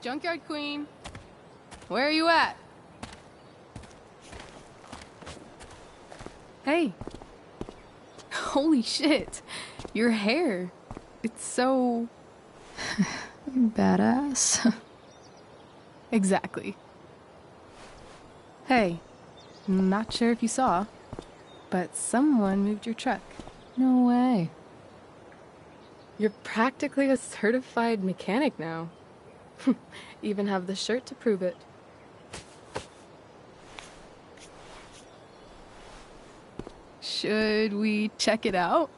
Junkyard Queen. Where are you at? Hey. Holy shit. Your hair. It's so... badass. Exactly. Hey. Not sure if you saw, but someone moved your truck. No way. You're practically a certified mechanic now. Even have the shirt to prove it. Should we check it out?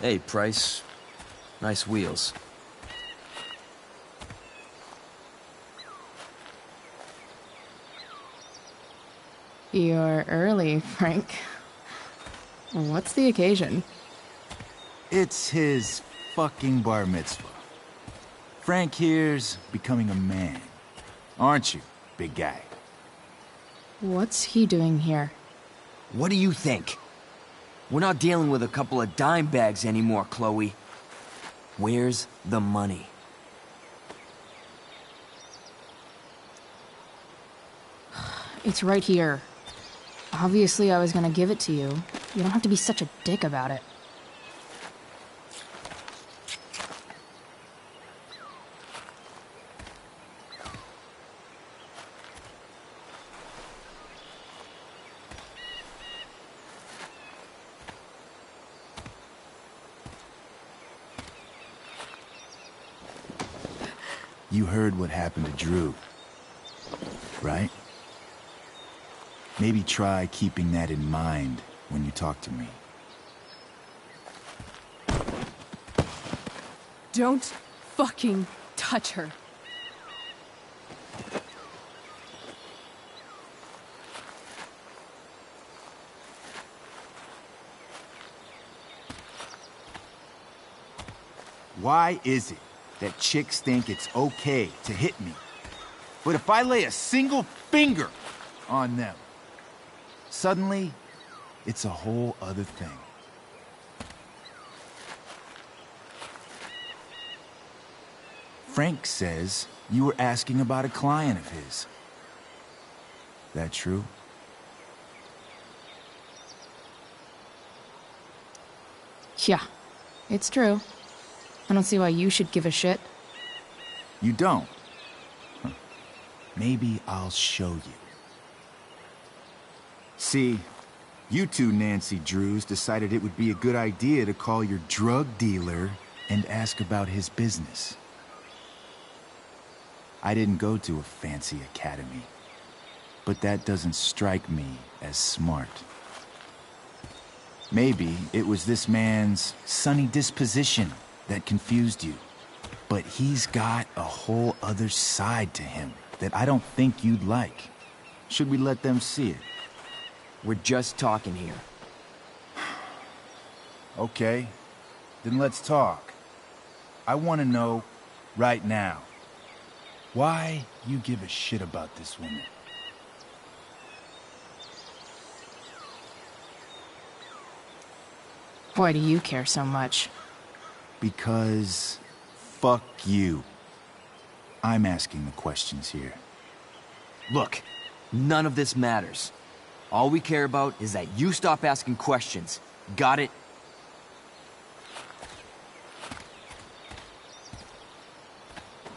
Hey, Price. Nice wheels. You're early, Frank. What's the occasion? It's his fucking bar mitzvah. Frank here's becoming a man. Aren't you, big guy? What's he doing here? What do you think? We're not dealing with a couple of dime bags anymore, Chloe. Where's the money? It's right here. Obviously, I was gonna give it to you. You don't have to be such a dick about it. You heard what happened to Drew, right? Maybe try keeping that in mind when you talk to me. Don't fucking touch her. Why is it that chicks think it's okay to hit me? But if I lay a single finger on them, suddenly, it's a whole other thing. Frank says you were asking about a client of his. That true? Yeah, it's true. I don't see why you should give a shit. You don't? Huh. Maybe I'll show you. See, you two Nancy Drews decided it would be a good idea to call your drug dealer and ask about his business. I didn't go to a fancy academy, but that doesn't strike me as smart. Maybe it was this man's sunny disposition that confused you, but he's got a whole other side to him that I don't think you'd like. Should we let them see it? We're just talking here. Okay, then let's talk. I want to know, right now, why you give a shit about this woman. Why do you care so much? Because fuck you. I'm asking the questions here. Look, none of this matters. All we care about is that you stop asking questions. Got it?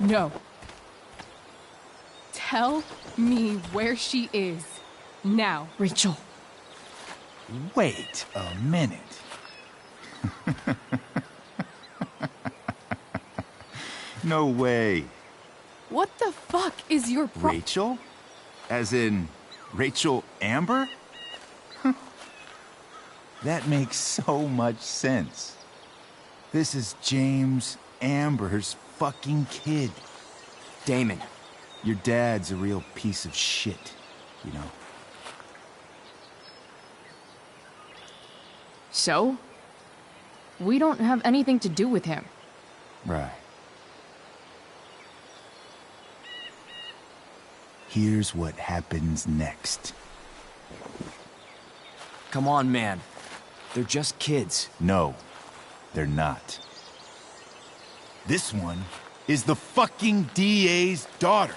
No. Tell me where she is. Now. Rachel. Wait a minute. No way. What the fuck is your Rachel? As in, Rachel Amber? That makes so much sense. This is James Amber's fucking kid. Damon. Your dad's a real piece of shit, you know? So? We don't have anything to do with him. Right. Here's what happens next. Come on, man. They're just kids. No, they're not. This one is the fucking DA's daughter.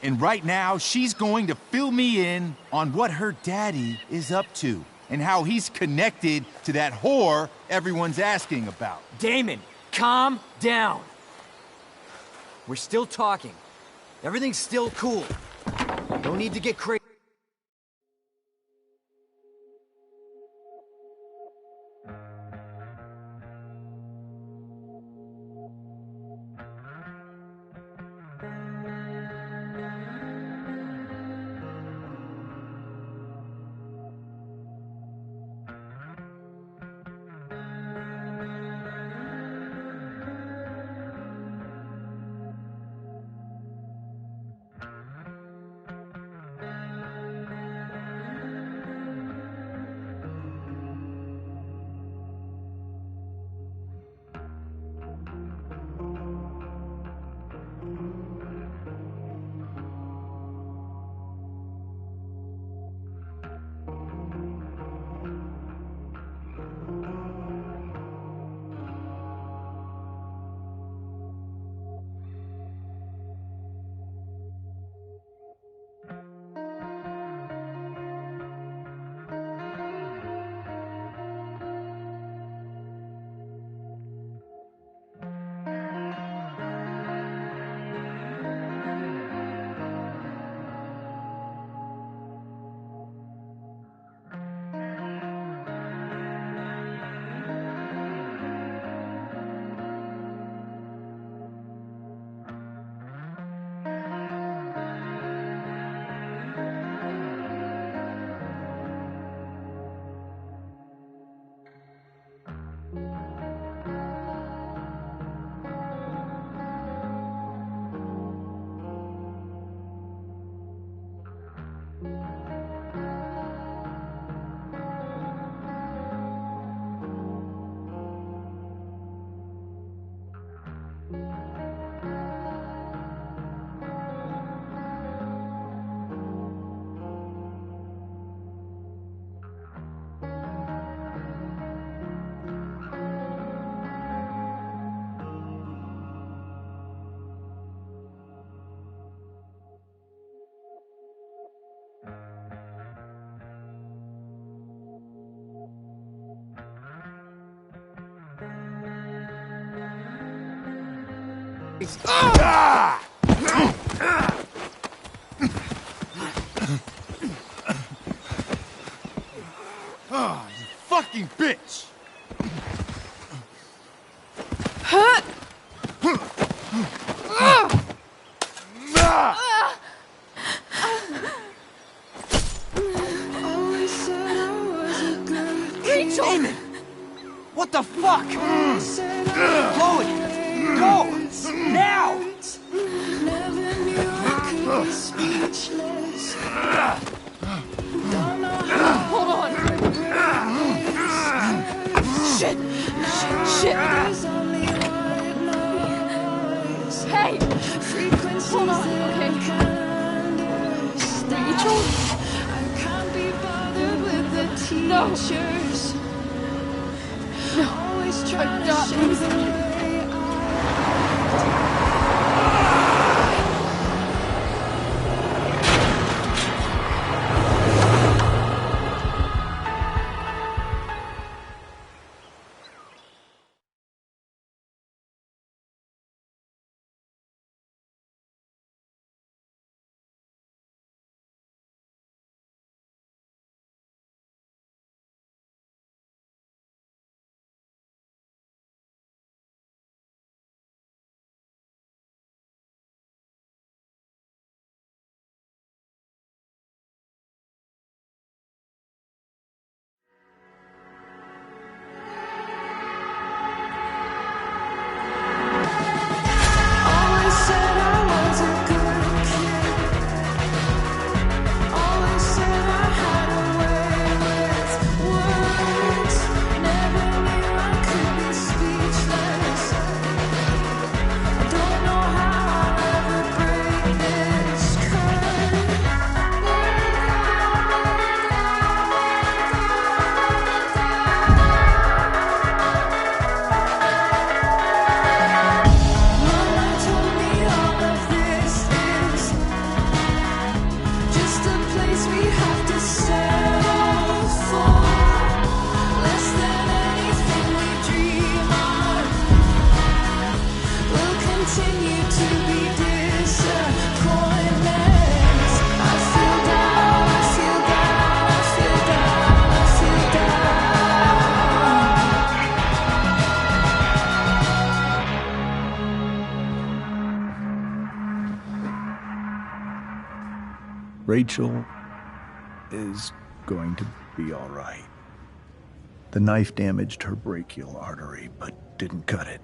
And right now, she's going to fill me in on what her daddy is up to and how he's connected to that whore everyone's asking about. Damon, calm down. We're still talking. Everything's still cool. No need to get crazy. Ah, you fucking bitch! Rachel! Damon! What the fuck? Chloe! Go! Now! Hold on! Shit! Shit! Hey! Hold on, okay? Rachel? No! No! I'm not losing you! continue to be disappointments. I feel down, I feel down, I feel down, I feel down. Rachel is going to be all right. The knife damaged her brachial artery, but didn't cut it.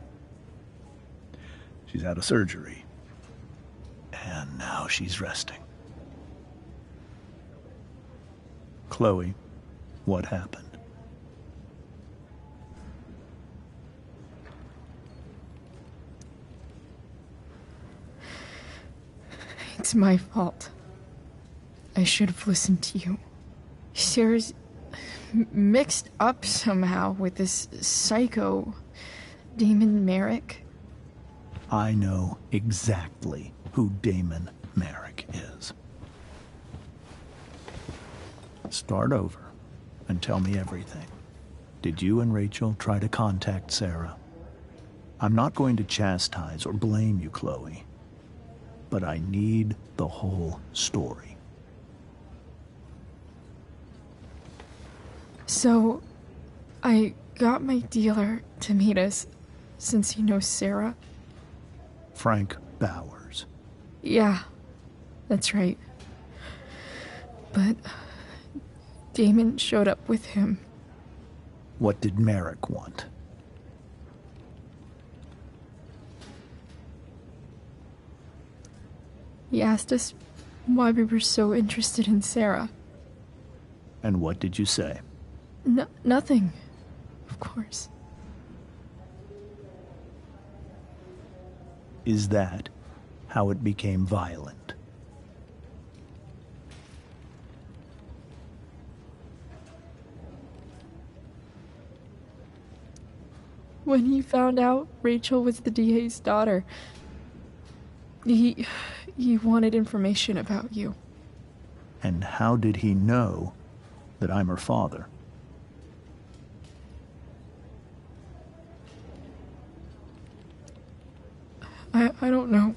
She's out of surgery, and now she's resting. Chloe, what happened? It's my fault. I should have listened to you. Sarah's mixed up somehow with this psycho Damon Merrick. I know exactly who Damon Merrick is. Start over and tell me everything. Did you and Rachel try to contact Sarah? I'm not going to chastise or blame you, Chloe, but I need the whole story. So, I got my dealer to meet us, since he knows Sarah. Frank Bowers. Yeah, that's right. But Damon showed up with him. What did Merrick want? He asked us why we were so interested in Sarah. And what did you say? Nothing, of course. Is that how it became violent? When he found out Rachel was the DA's daughter, he wanted information about you. And how did he know that I'm her father? I don't know.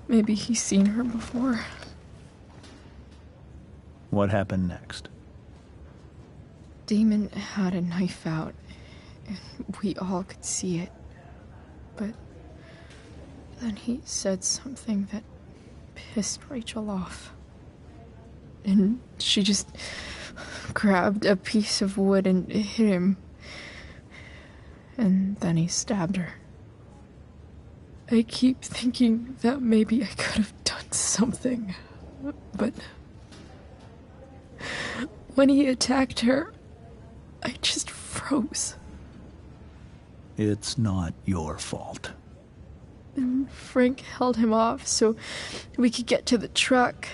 Maybe he's seen her before. What happened next? Damon had a knife out, and we all could see it. But then he said something that pissed Rachel off. And she just grabbed a piece of wood and hit him. And then he stabbed her. I keep thinking that maybe I could have done something, but when he attacked her, I just froze. It's not your fault. And Frank held him off so we could get to the truck.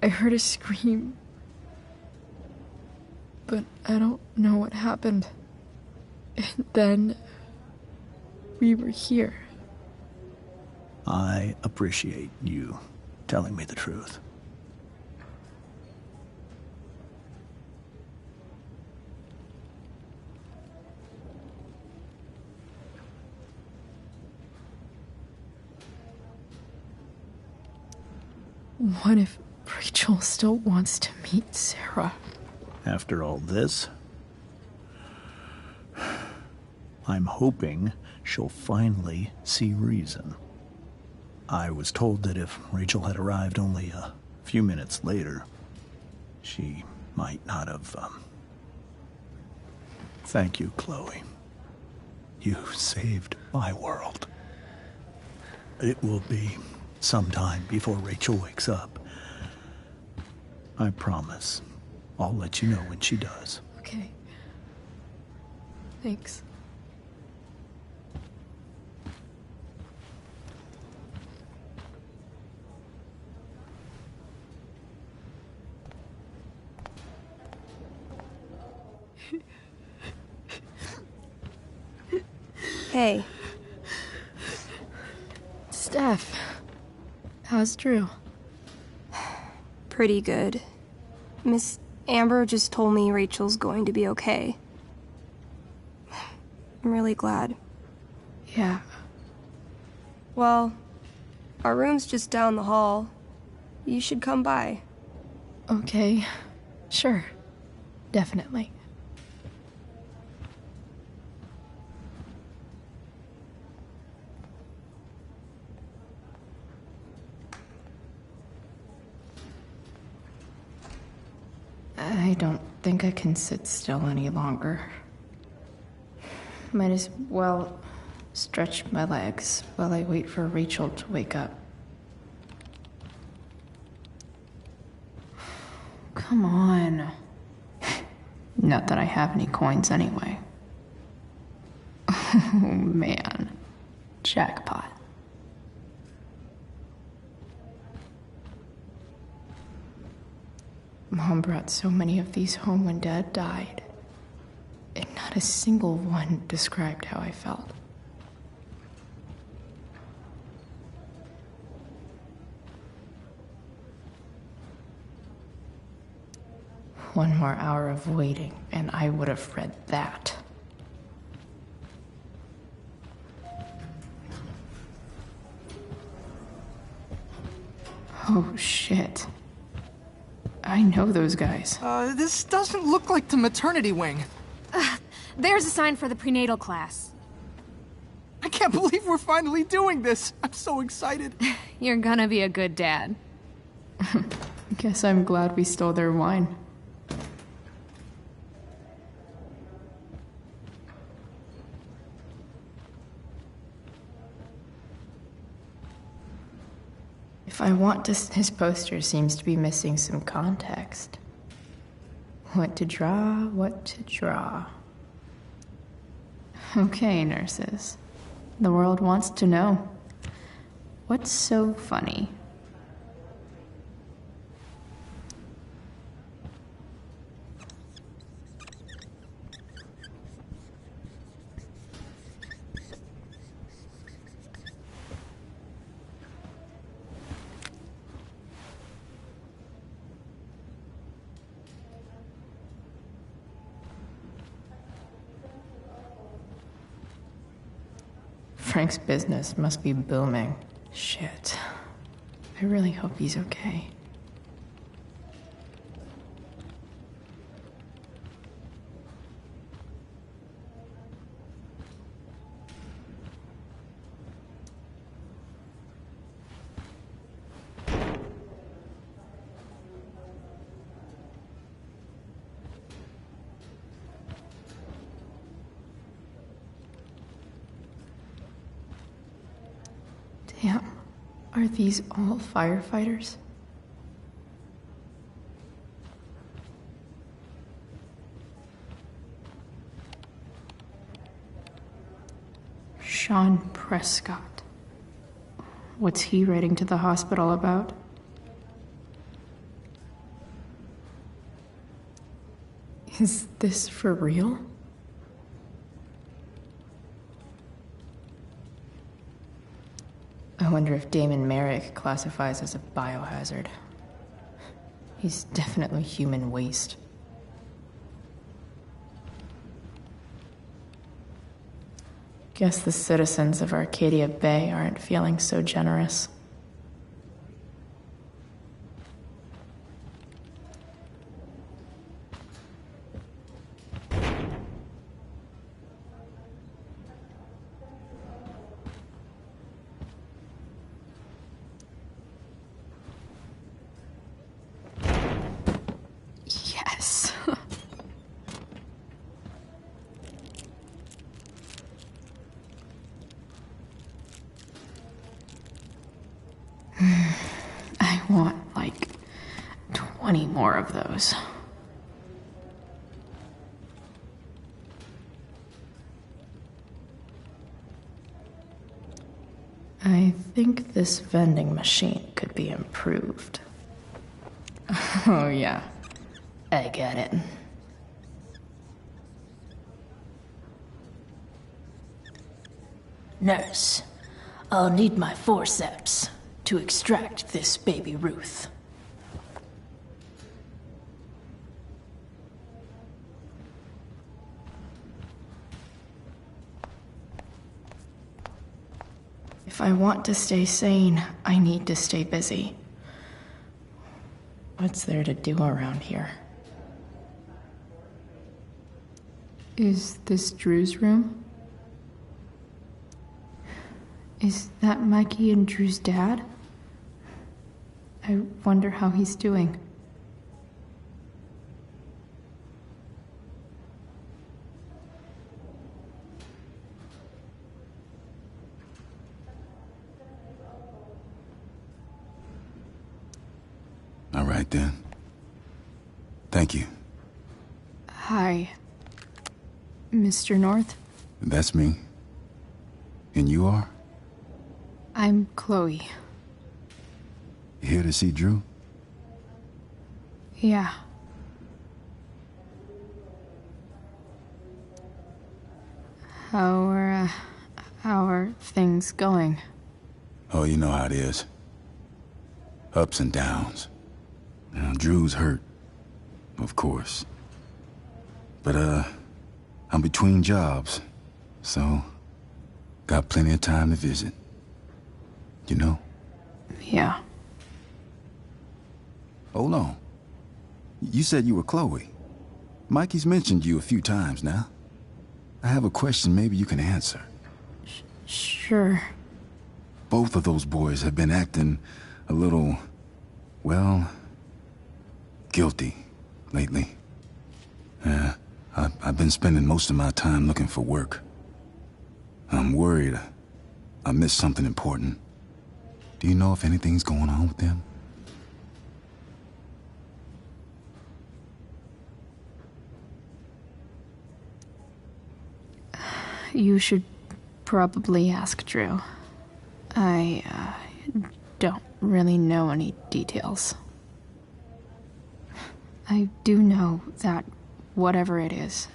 I heard a scream, but I don't know what happened. And then we were here. I appreciate you telling me the truth. What if Rachel still wants to meet Sarah? After all this, I'm hoping she'll finally see reason. I was told that if Rachel had arrived only a few minutes later, she might not have, Thank you, Chloe. You saved my world. It will be some time before Rachel wakes up. I promise. I'll let you know when she does. Okay. Thanks. Hey. Steph, how's Drew? Pretty good. Miss Amber just told me Rachel's going to be okay. I'm really glad. Yeah. Well, our room's just down the hall. You should come by. Okay. Sure. Definitely. I don't think I can sit still any longer. Might as well stretch my legs while I wait for Rachel to wake up. Come on. Not that I have any coins anyway. Oh man. Jackpot. Mom brought so many of these home when Dad died, and not a single one described how I felt. One more hour of waiting, and I would have read that. Oh, shit. I know those guys. This doesn't look like the maternity wing. There's a sign for the prenatal class. I can't believe we're finally doing this. I'm so excited. You're gonna be a good dad. Guess I'm glad we stole their wine. If I want to, his poster seems to be missing some context. What to draw, what to draw. Okay, nurses. The world wants to know. What's so funny? Frank's business must be booming. Shit. I really hope he's okay. Damn. Are these all firefighters? Sean Prescott. What's he writing to the hospital about? Is this for real? I wonder if Damon Merrick classifies as a biohazard. He's definitely human waste. Guess the citizens of Arcadia Bay aren't feeling so generous. Yes. I want, like, 20 more of those. I think this vending machine could be improved. Oh, yeah. I get it. Nurse, I'll need my forceps to extract this baby Ruth. If I want to stay sane, I need to stay busy. What's there to do around here? Is this Drew's room? Is that Mikey and Drew's dad? I wonder how he's doing. All right, then. Thank you. Hi, Mr. North. That's me. And you are? I'm Chloe. Here to see Drew? Yeah. How are things going? Oh, you know how it is. Ups and downs. Now, Drew's hurt, of course. But, I'm between jobs, so got plenty of time to visit. You know? Yeah. Hold on. You said you were Chloe. Mikey's mentioned you a few times now. I have a question maybe you can answer. Sure. Both of those boys have been acting a little, well, guilty lately. I've been spending most of my time looking for work. I'm worried I missed something important. Do you know if anything's going on with them? You should probably ask Drew. I don't really know any details. I do know that whatever it is,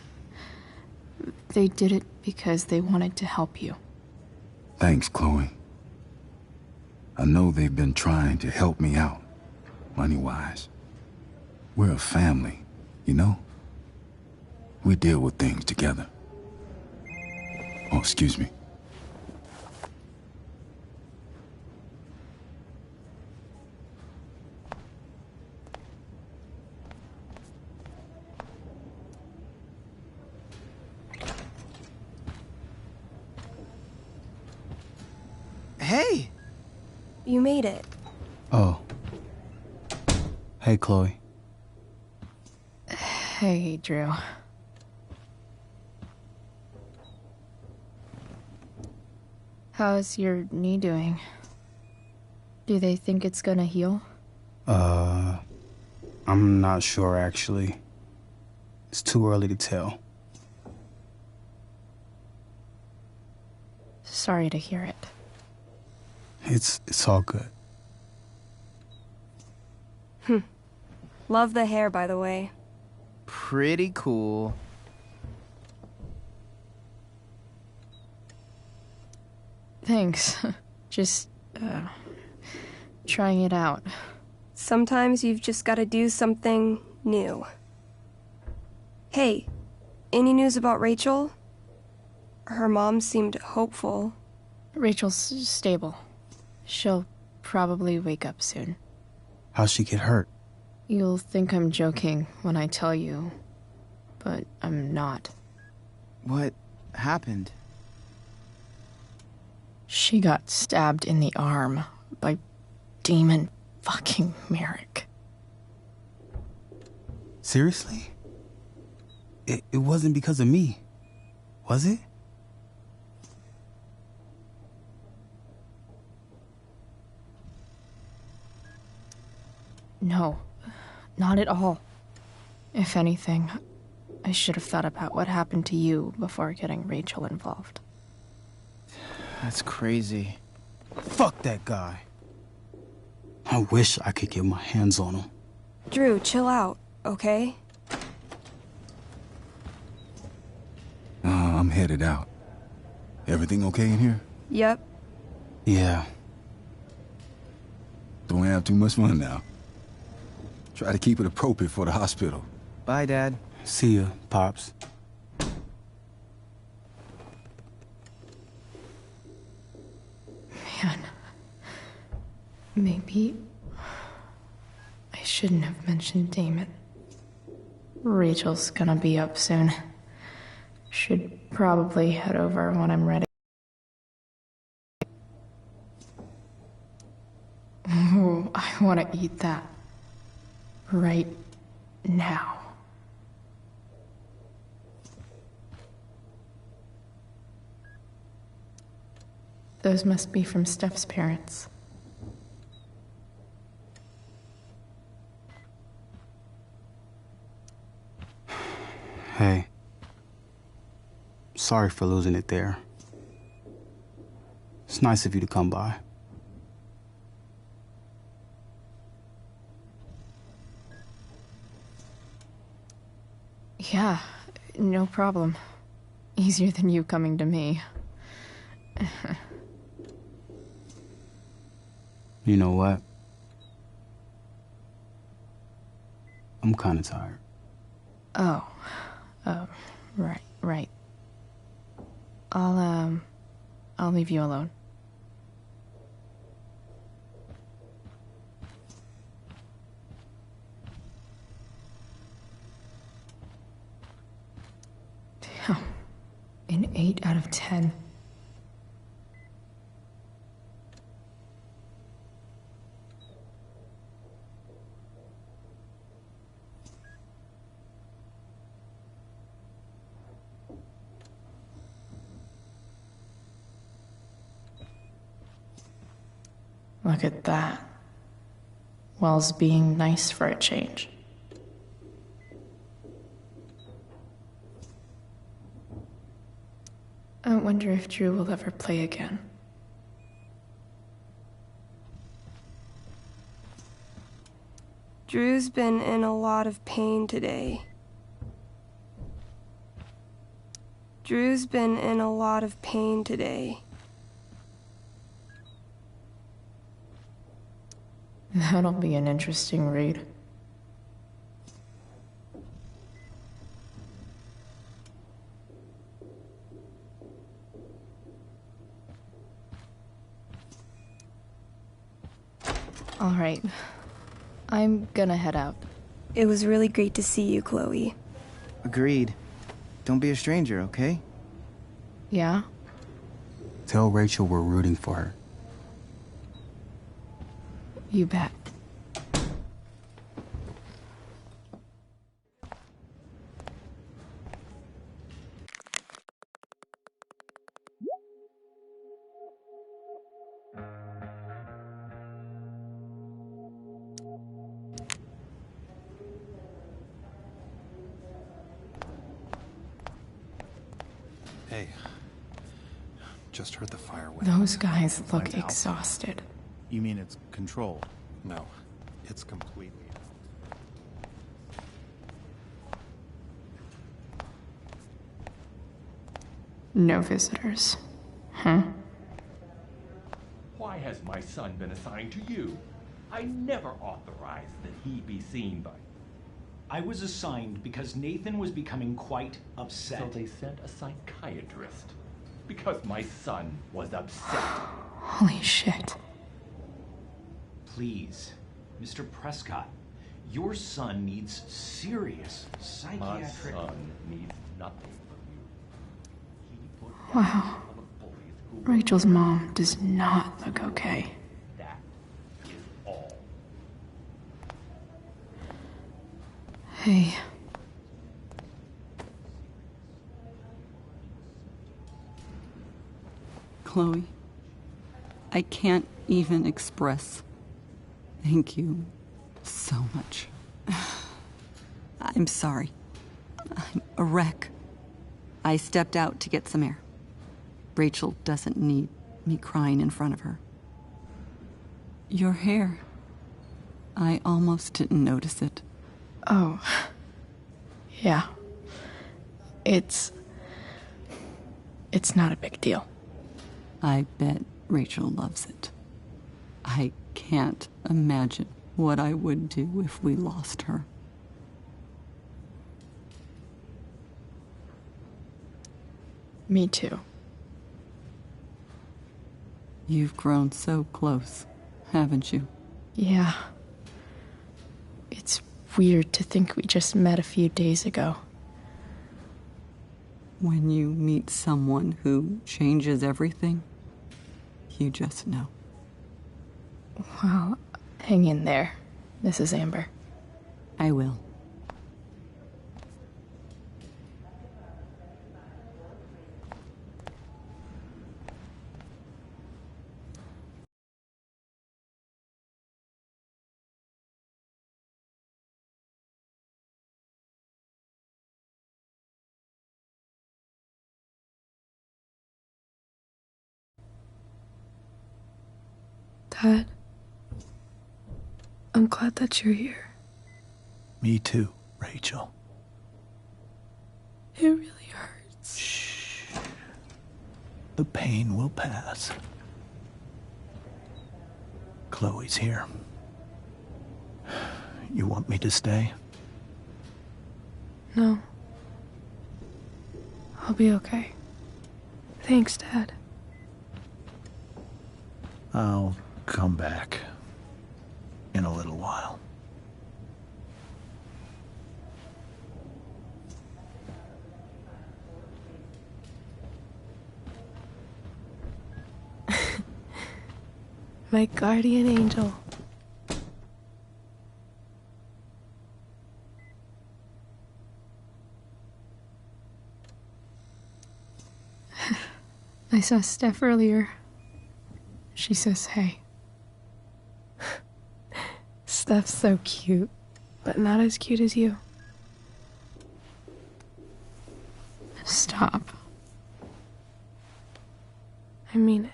they did it because they wanted to help you. Thanks, Chloe. I know they've been trying to help me out, money-wise. We're a family, you know? We deal with things together. Oh, excuse me. Hey! You made it. Oh. Hey, Chloe. Hey, Drew. How's your knee doing? Do they think it's gonna heal? I'm not sure, actually. It's too early to tell. Sorry to hear it. It's all good. Love the hair, by the way. Pretty cool. Thanks. Just, trying it out. Sometimes you've just gotta do something new. Hey, any news about Rachel? Her mom seemed hopeful. Rachel's stable. She'll probably wake up soon. How'd she get hurt? You'll think I'm joking when I tell you, but I'm not. What happened? She got stabbed in the arm by Demon fucking Merrick. Seriously? It wasn't because of me, was it? No, not at all. If anything, I should have thought about what happened to you before getting Rachel involved. That's crazy. Fuck that guy. I wish I could get my hands on him. Drew, chill out, okay? I'm headed out. Everything okay in here? Yep. Yeah. Don't have too much fun now. Try to keep it appropriate for the hospital. Bye, Dad. See ya, Pops. man. Maybe I shouldn't have mentioned Damon. Rachel's gonna be up soon. Should probably head over when I'm ready. Ooh, I want to eat that. Right now. Those must be from Steph's parents. Hey. Sorry for losing it there. It's nice of you to come by. Yeah, no problem. Easier than you coming to me. You know what? I'm kinda tired. Oh, right. I'll leave you alone. Damn, an 8 out of 10. Look at that. Wells being nice for a change. I wonder if Drew will ever play again. Drew's been in a lot of pain today. Drew's been in a lot of pain today. That'll be an interesting read. All right. I'm gonna head out. It was really great to see you, Chloe. Agreed. Don't be a stranger, okay? Yeah? Tell Rachel we're rooting for her. You bet. Hey, just heard the fire went. Those guys look Mine's out. exhausted. You mean it's controlled? No, it's completely out. No visitors. Huh? Why has my son been assigned to you? I never authorized that he be seen by... I was assigned because Nathan was becoming quite upset. So they sent a psychiatrist. Because my son was upset. Holy shit. Please, Mr. Prescott, your son needs serious psychiatric... My son needs nothing from you. He put down Wow. a couple of bullies who... Rachel's mom does not look okay. That is all. Hey. Chloe, I can't even express thank you so much. I'm sorry. I'm a wreck. I stepped out to get some air. Rachel doesn't need me crying in front of her. Your hair. I almost didn't notice it. Oh. Yeah. It's not a big deal. I bet Rachel loves it. I can't imagine what I would do if we lost her. Me too. You've grown so close, haven't you? Yeah. It's weird to think we just met a few days ago. When you meet someone who changes everything, you just know. Well, hang in there, Mrs. Amber. I will. Dad, I'm glad that you're here. Me too, Rachel. It really hurts. Shh. The pain will pass. Chloe's here. You want me to stay? No. I'll be okay. Thanks, Dad. I'll come back in a little while. My guardian angel. I saw Steph earlier. She says hey. Steph's so cute, but not as cute as you. Stop. I mean it.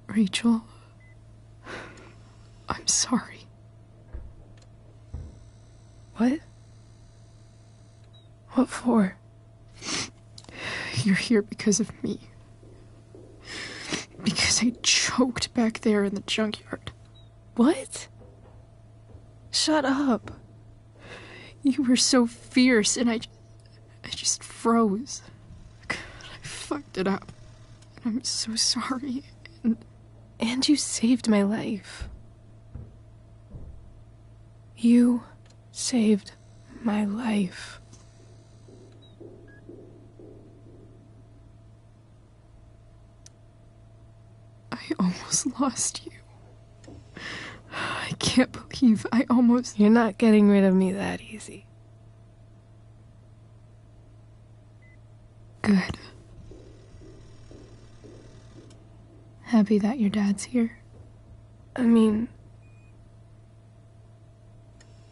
Rachel, I'm sorry. What? What for? You're here because of me. Because I choked back there in the junkyard. What? Shut up. You were so fierce and I just froze. God, I fucked it up. I'm so sorry. And you saved my life. You saved my life. I almost lost you. I can't believe I almost... You're not getting rid of me that easy. Good. Happy that your dad's here? I mean,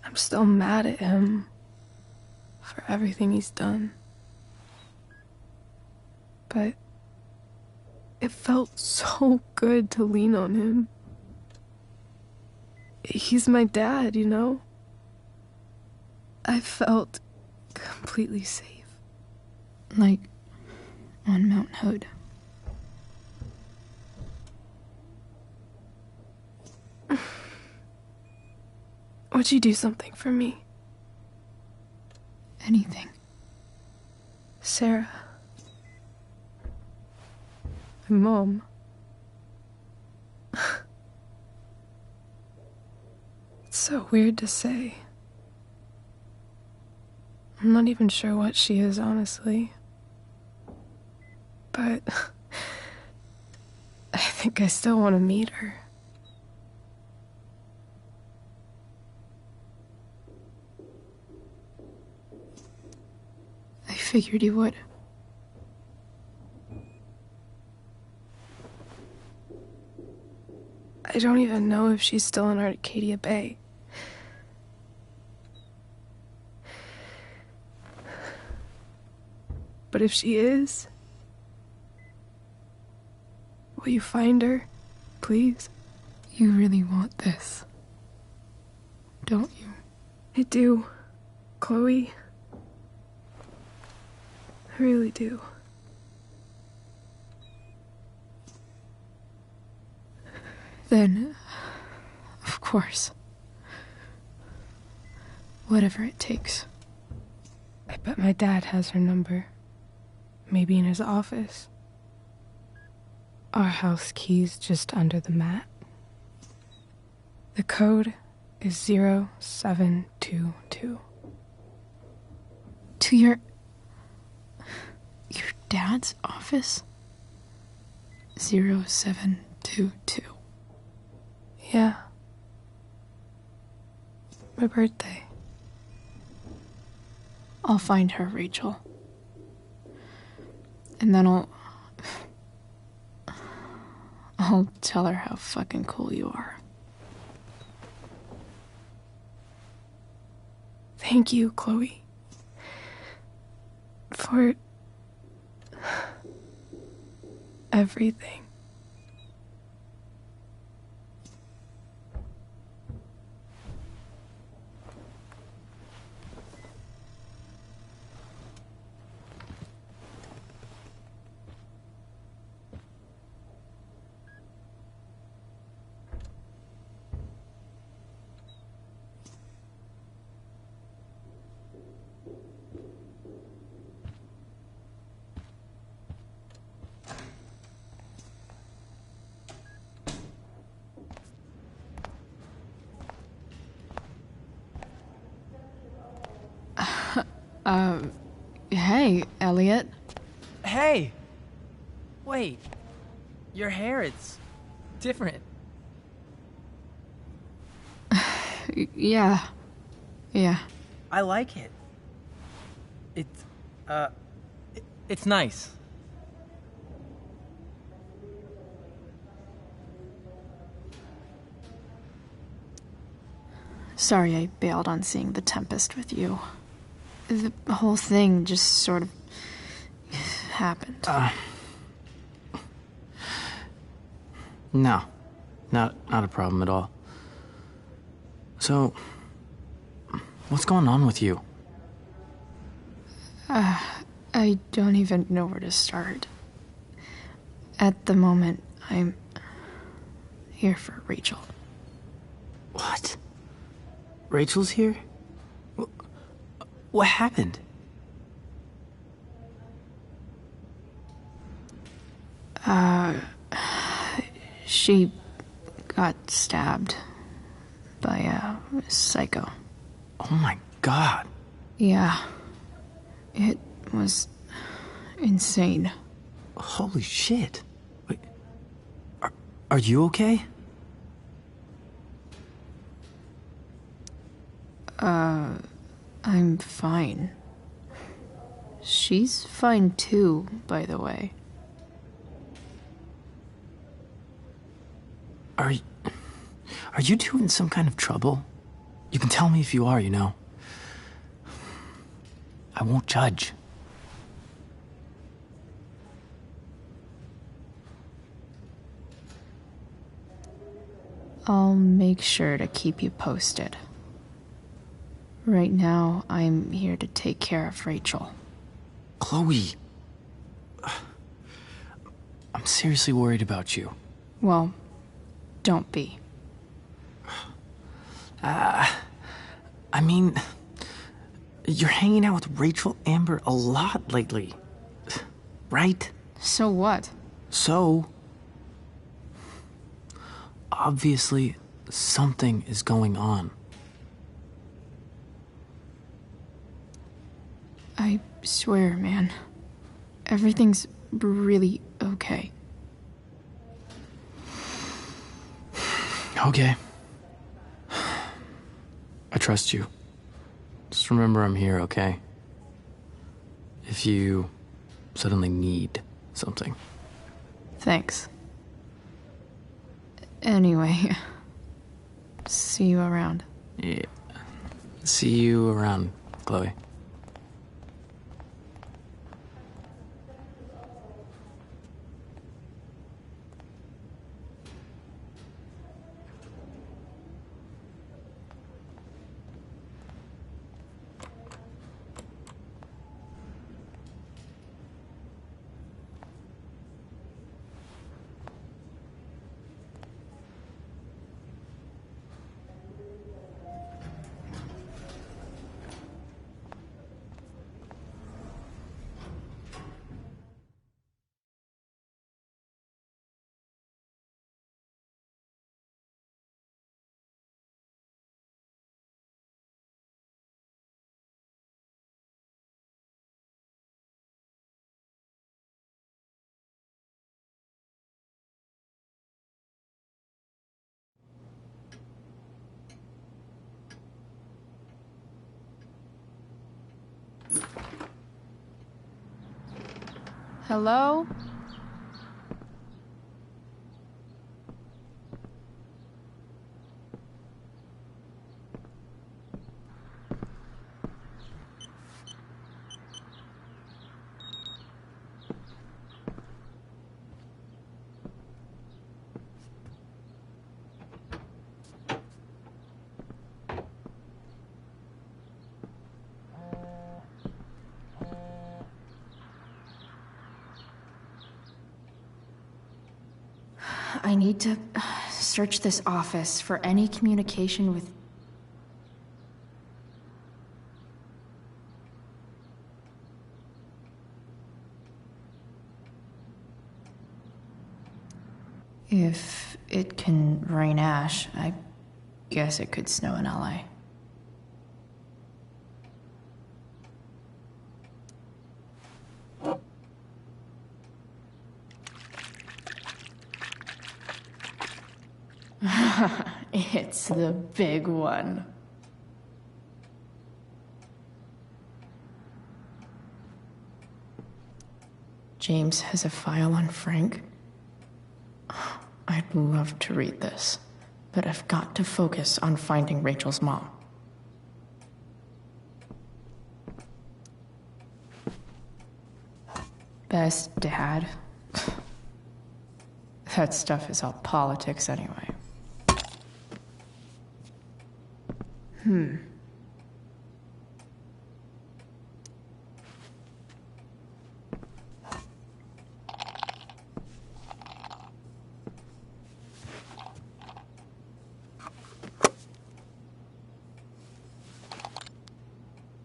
I'm still mad at him for everything he's done. But it felt so good to lean on him. He's my dad, you know? I felt completely safe. Like on Mount Hood. Would you do something for me? Anything. Sarah. My mom. It's so weird to say. I'm not even sure what she is, honestly. But I think I still want to meet her. I figured you would. I don't even know if she's still in Arcadia Bay. But if she is, will you find her, please? You really want this, don't you? I do, Chloe. I really do. Then, of course, whatever it takes. I bet my dad has her number. Maybe in his office. Our house key's just under the mat. The code is 0722. To your dad's office? 0722. Yeah. My birthday. I'll find her, Rachel. And then I'll tell her how fucking cool you are. Thank you, Chloe. For everything. Hey, Elliot. Hey! Wait. Your hair, it's different. Yeah. I like it. It's nice. Sorry I bailed on seeing The Tempest with you. The whole thing just sort of happened. No. Not a problem at all. So, what's going on with you? I don't even know where to start. At the moment, I'm here for Rachel. What? Rachel's here? What happened? She got stabbed by a psycho. Oh my god. Yeah. It was insane. Holy shit. Wait, are you okay? I'm fine. She's fine too, by the way. Are you two in some kind of trouble? You can tell me if you are, you know. I won't judge. I'll make sure to keep you posted. Right now, I'm here to take care of Rachel. Chloe. I'm seriously worried about you. Well, don't be. I mean, you're hanging out with Rachel Amber a lot lately, right? So what? So, obviously, something is going on. I swear, man. Everything's really okay. Okay. I trust you. Just remember I'm here, okay? If you suddenly need something. Thanks. Anyway, see you around. Yeah. See you around, Chloe. Hello? I need to search this office for any communication with... If it can rain ash, I guess it could snow in LA. It's the big one. James has a file on Frank. I'd love to read this, but I've got to focus on finding Rachel's mom. Best dad. That stuff is all politics anyway.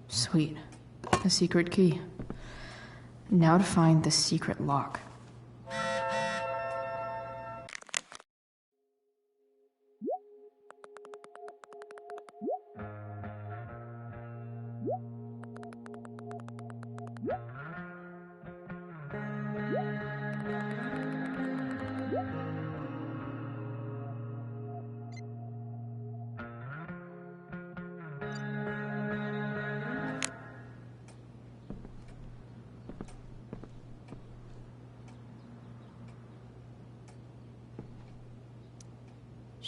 Sweet. A secret key. Now to find the secret lock.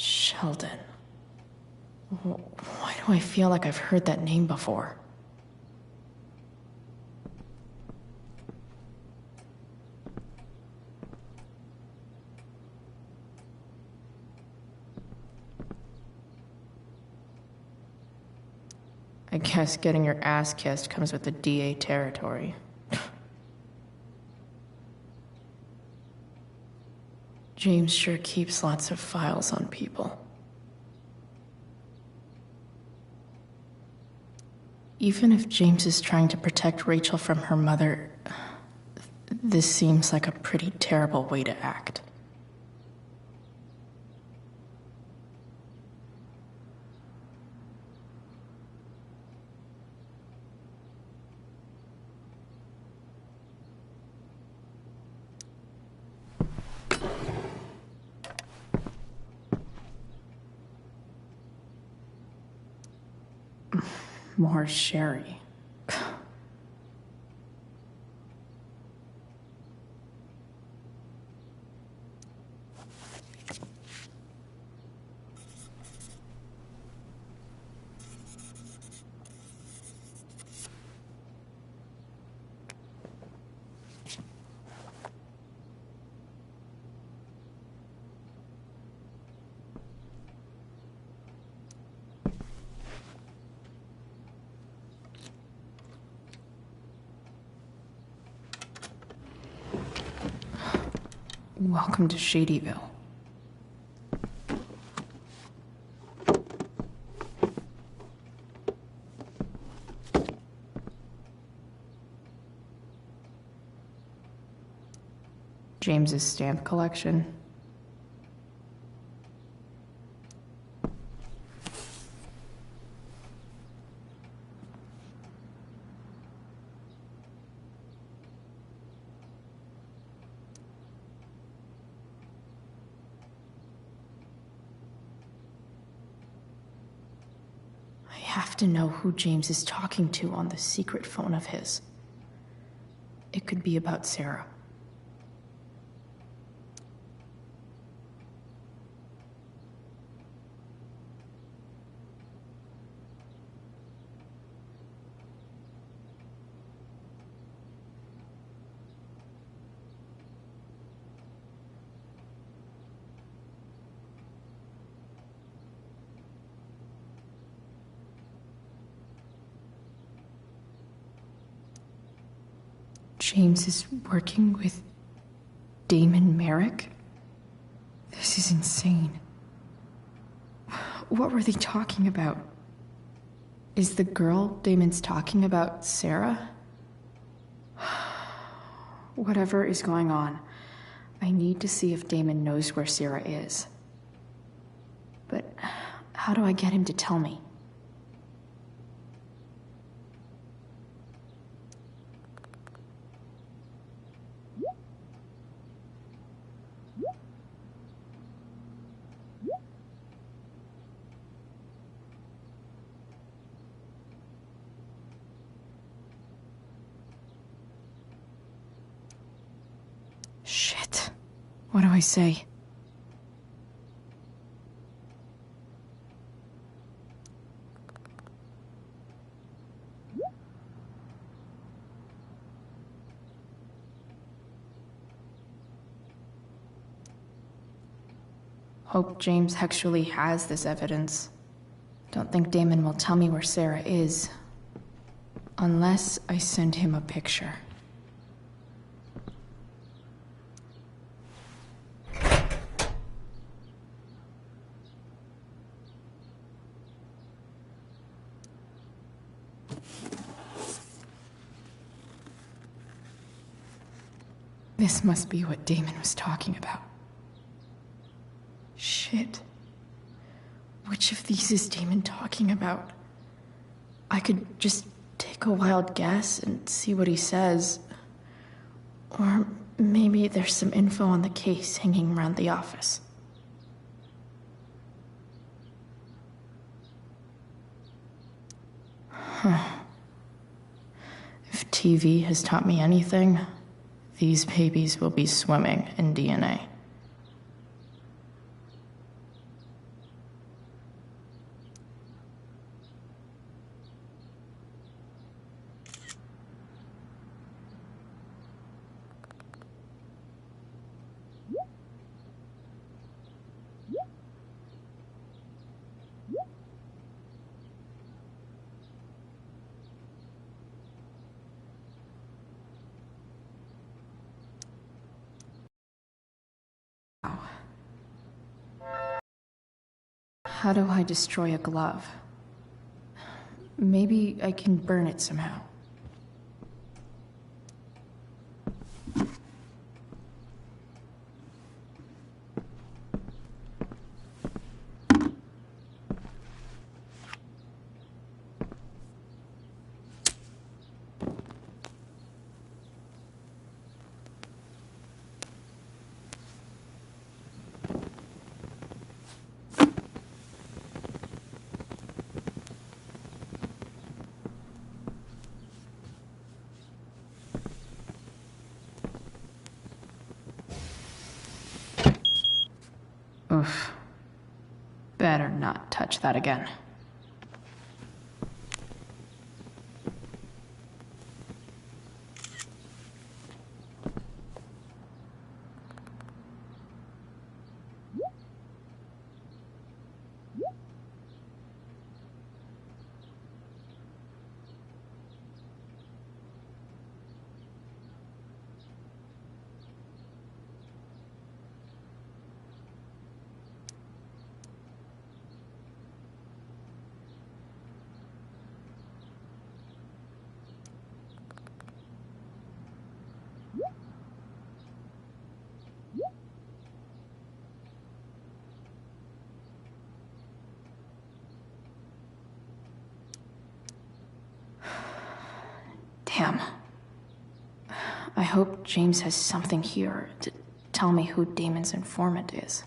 Sheldon. Why do I feel like I've heard that name before? I guess getting your ass kissed comes with the DA territory. James sure keeps lots of files on people. Even if James is trying to protect Rachel from her mother, this seems like a pretty terrible way to act. More sherry. Welcome to Shadyville. James's stamp collection. I have to know who James is talking to on the secret phone of his. It could be about Sarah. James is working with Damon Merrick? This is insane. What were they talking about? Is the girl Damon's talking about Sarah? Whatever is going on, I need to see if Damon knows where Sarah is. But how do I get him to tell me? Shit. What do I say? Hope James actually has this evidence. Don't think Damon will tell me where Sarah is. Unless I send him a picture. This must be what Damon was talking about. Shit. Which of these is Damon talking about? I could just take a wild guess and see what he says. Or maybe there's some info on the case hanging around the office. Huh. If TV has taught me anything, these babies will be swimming in DNA. How do I destroy a glove? Maybe I can burn it somehow. Oof. Better not touch that again. Damn. I hope James has something here to tell me who Damon's informant is.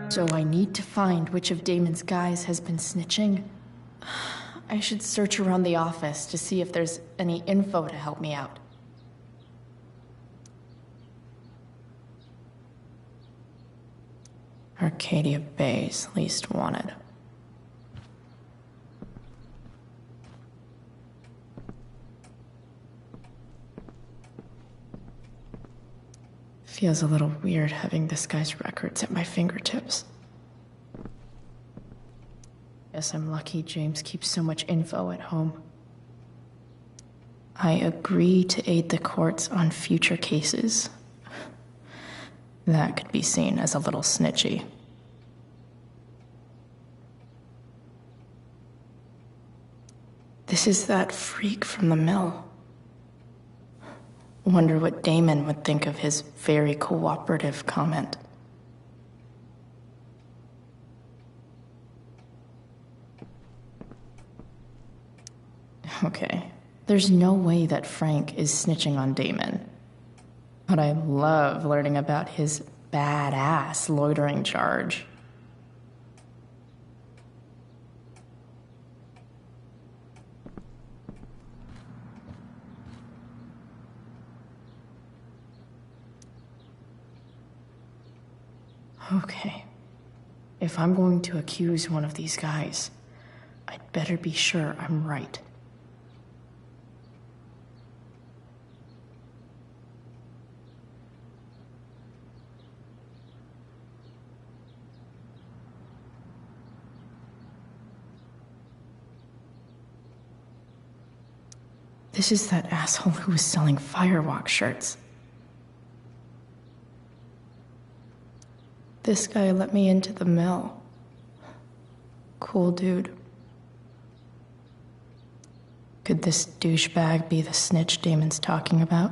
So I need to find which of Damon's guys has been snitching. I should search around the office to see if there's any info to help me out. Arcadia Bay's least wanted. Feels a little weird having this guy's records at my fingertips. Guess I'm lucky James keeps so much info at home. I agree to aid the courts on future cases. That could be seen as a little snitchy. This is that freak from the mill. Wonder what Damon would think of his very cooperative comment. Okay, there's no way that Frank is snitching on Damon. But I love learning about his badass loitering charge. Okay. If I'm going to accuse one of these guys, I'd better be sure I'm right. This is that asshole who was selling Firewalk shirts. This guy let me into the mill. Cool dude. Could this douchebag be the snitch Damon's talking about?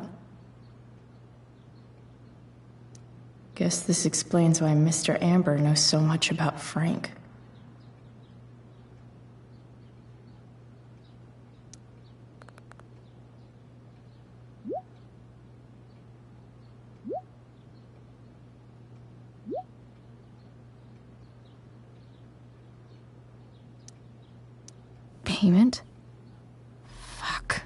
Guess this explains why Mr. Amber knows so much about Frank. Payment? Fuck.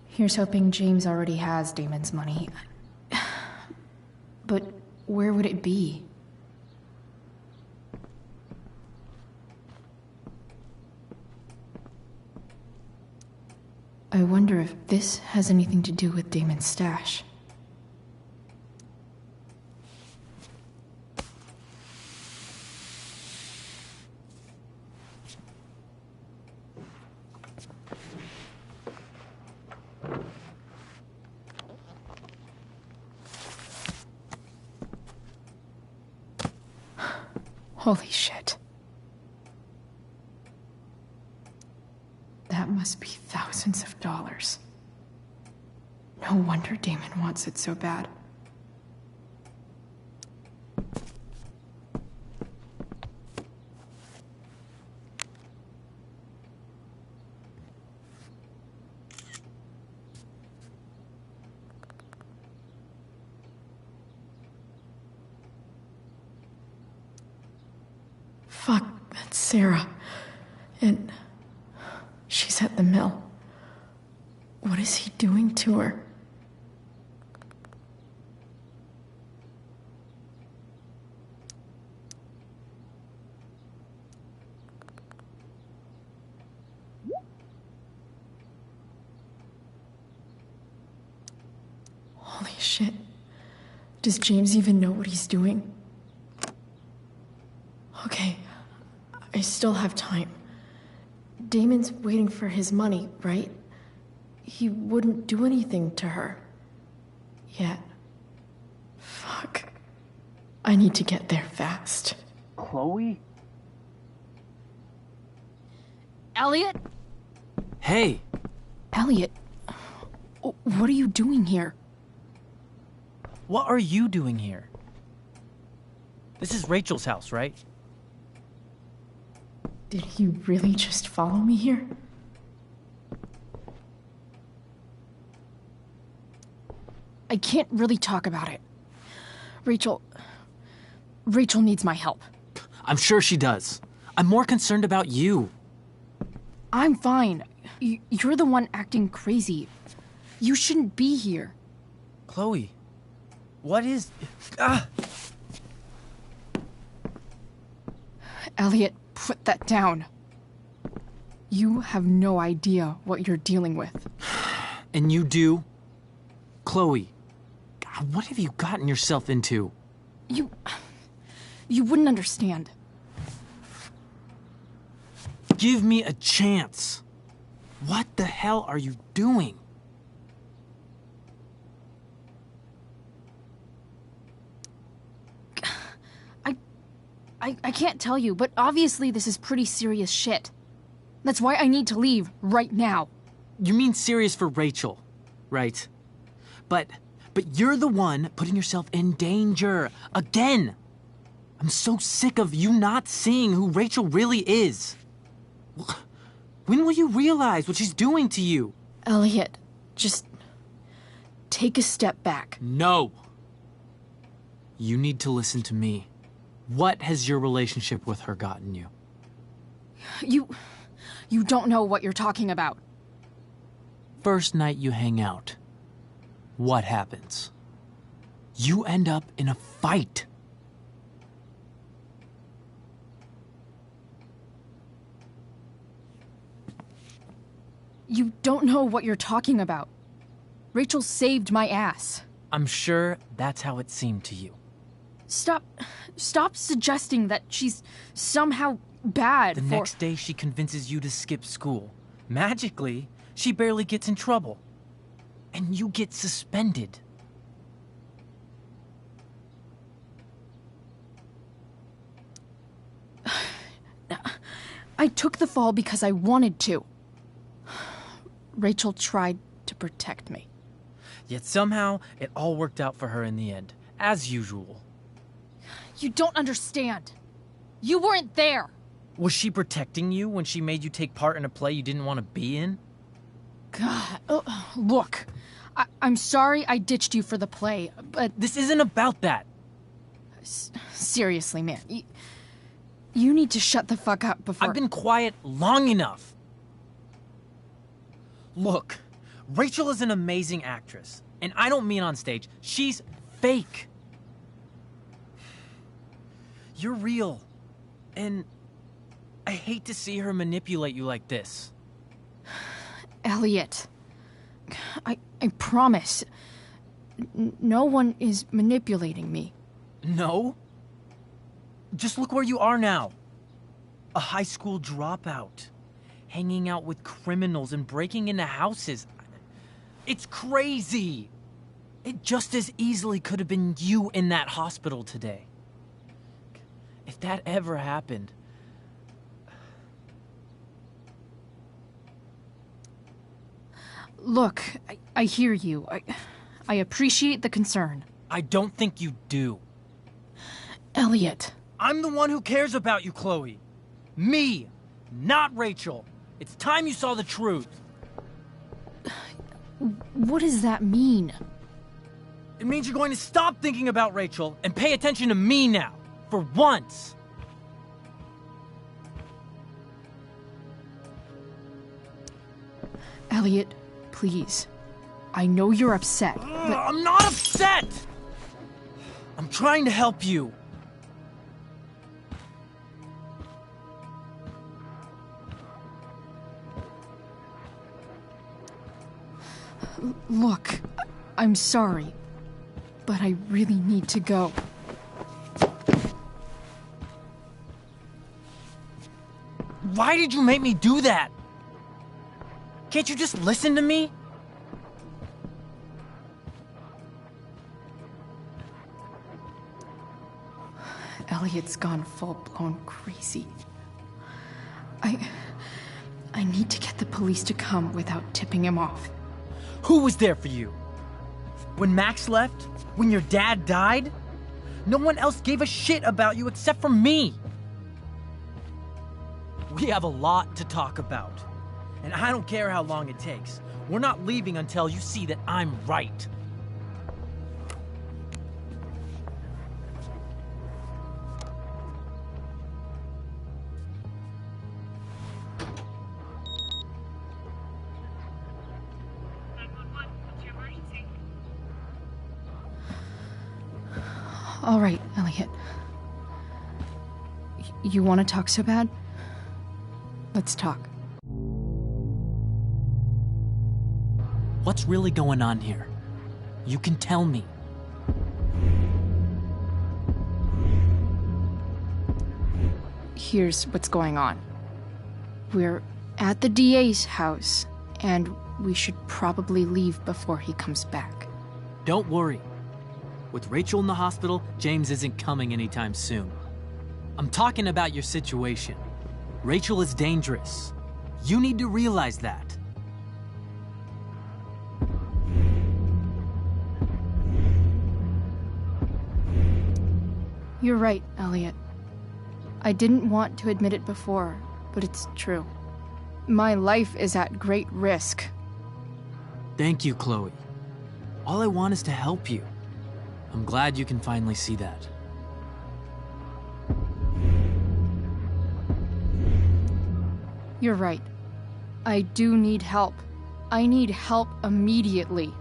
Here's hoping James already has Damon's money. But where would it be? I wonder if this has anything to do with Damon's stash. Holy shit. That must be thousands of dollars. No wonder Damon wants it so bad. Fuck, that's Sarah. And she's at the mill. What is he doing to her? Holy shit. Does James even know what he's doing? Okay, I still have time. Damon's waiting for his money, right? He wouldn't do anything to her. Yet. Fuck. I need to get there fast. Chloe? Elliot? Hey! Elliot, what are you doing here? What are you doing here? This is Rachel's house, right? Did he really just follow me here? I can't really talk about it. Rachel needs my help. I'm sure she does. I'm more concerned about you. I'm fine. You're the one acting crazy. You shouldn't be here. Chloe, what is... Ah! Elliot, put that down. You have no idea what you're dealing with. And you do? Chloe, God, what have you gotten yourself into? You wouldn't understand. Give me a chance. What the hell are you doing? I can't tell you, but obviously this is pretty serious shit. That's why I need to leave right now. You mean serious for Rachel, right? But you're the one putting yourself in danger. Again! I'm so sick of you not seeing who Rachel really is. When will you realize what she's doing to you? Elliot, just take a step back. No. You need to listen to me. What has your relationship with her gotten you? You don't know what you're talking about. First night you hang out, what happens? You end up in a fight. You don't know what you're talking about. Rachel saved my ass. I'm sure that's how it seemed to you. Stop suggesting that she's somehow bad. The next day she convinces you to skip school. Magically, she barely gets in trouble. And you get suspended. I took the fall because I wanted to. Rachel tried to protect me. Yet somehow, it all worked out for her in the end, as usual. You don't understand. You weren't there. Was she protecting you when she made you take part in a play you didn't want to be in? God, look. I'm sorry I ditched you for the play, but... This isn't about that. Seriously, man. You need to shut the fuck up before... I've been quiet long enough. Look, Rachel is an amazing actress. And I don't mean on stage. She's fake. You're real. And I hate to see her manipulate you like this. Elliot, I promise. No one is manipulating me. No? Just look where you are now. A high school dropout. Hanging out with criminals and breaking into houses. It's crazy. It just as easily could have been you in that hospital today. If that ever happened... Look, I hear you. I appreciate the concern. I don't think you do. Elliot. I'm the one who cares about you, Chloe. Me, not Rachel. It's time you saw the truth. What does that mean? It means you're going to stop thinking about Rachel and pay attention to me now. For once. Elliot, please. I know you're upset, but... I'm not upset! I'm trying to help you. Look, I'm sorry, but I really need to go. Why did you make me do that? Can't you just listen to me? Elliot's gone full-blown crazy. I need to get the police to come without tipping him off. Who was there for you? When Max left? When your dad died? No one else gave a shit about you except for me. We have a lot to talk about. And I don't care how long it takes. We're not leaving until you see that I'm right. All right, Elliot. You want to talk so bad? Let's talk. What's really going on here? You can tell me. Here's what's going on. We're at the DA's house, and we should probably leave before he comes back. Don't worry. With Rachel in the hospital, James isn't coming anytime soon. I'm talking about your situation. Rachel is dangerous. You need to realize that. You're right, Elliot. I didn't want to admit it before, but it's true. My life is at great risk. Thank you, Chloe. All I want is to help you. I'm glad you can finally see that. You're right. I do need help. I need help immediately.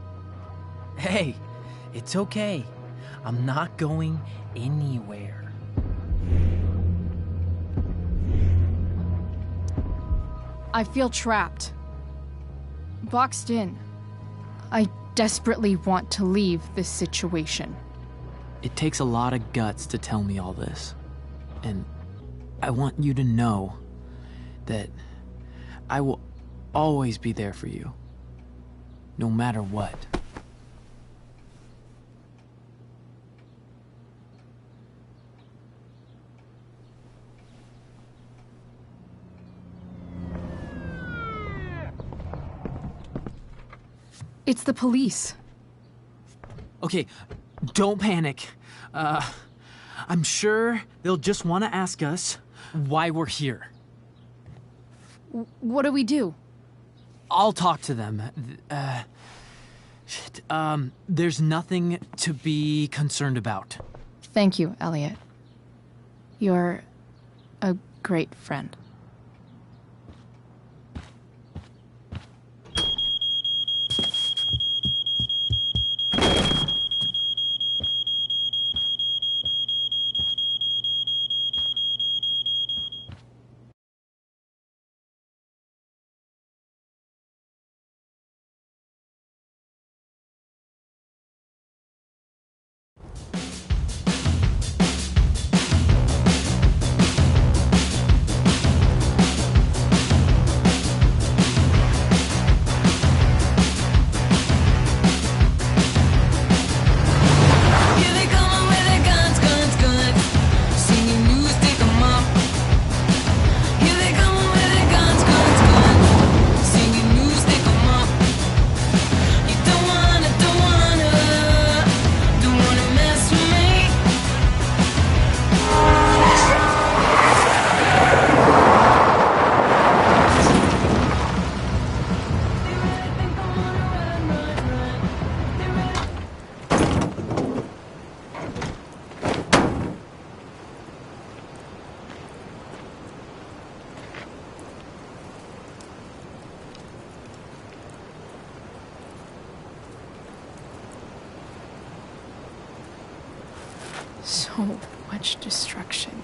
Hey, it's okay. I'm not going anywhere. I feel trapped. Boxed in. I desperately want to leave this situation. It takes a lot of guts to tell me all this. And I want you to know that I will always be there for you. No matter what. It's the police. Okay, don't panic. I'm sure they'll just want to ask us why we're here. What do we do? I'll talk to them. There's nothing to be concerned about. Thank you, Elliot. You're a great friend. So much destruction.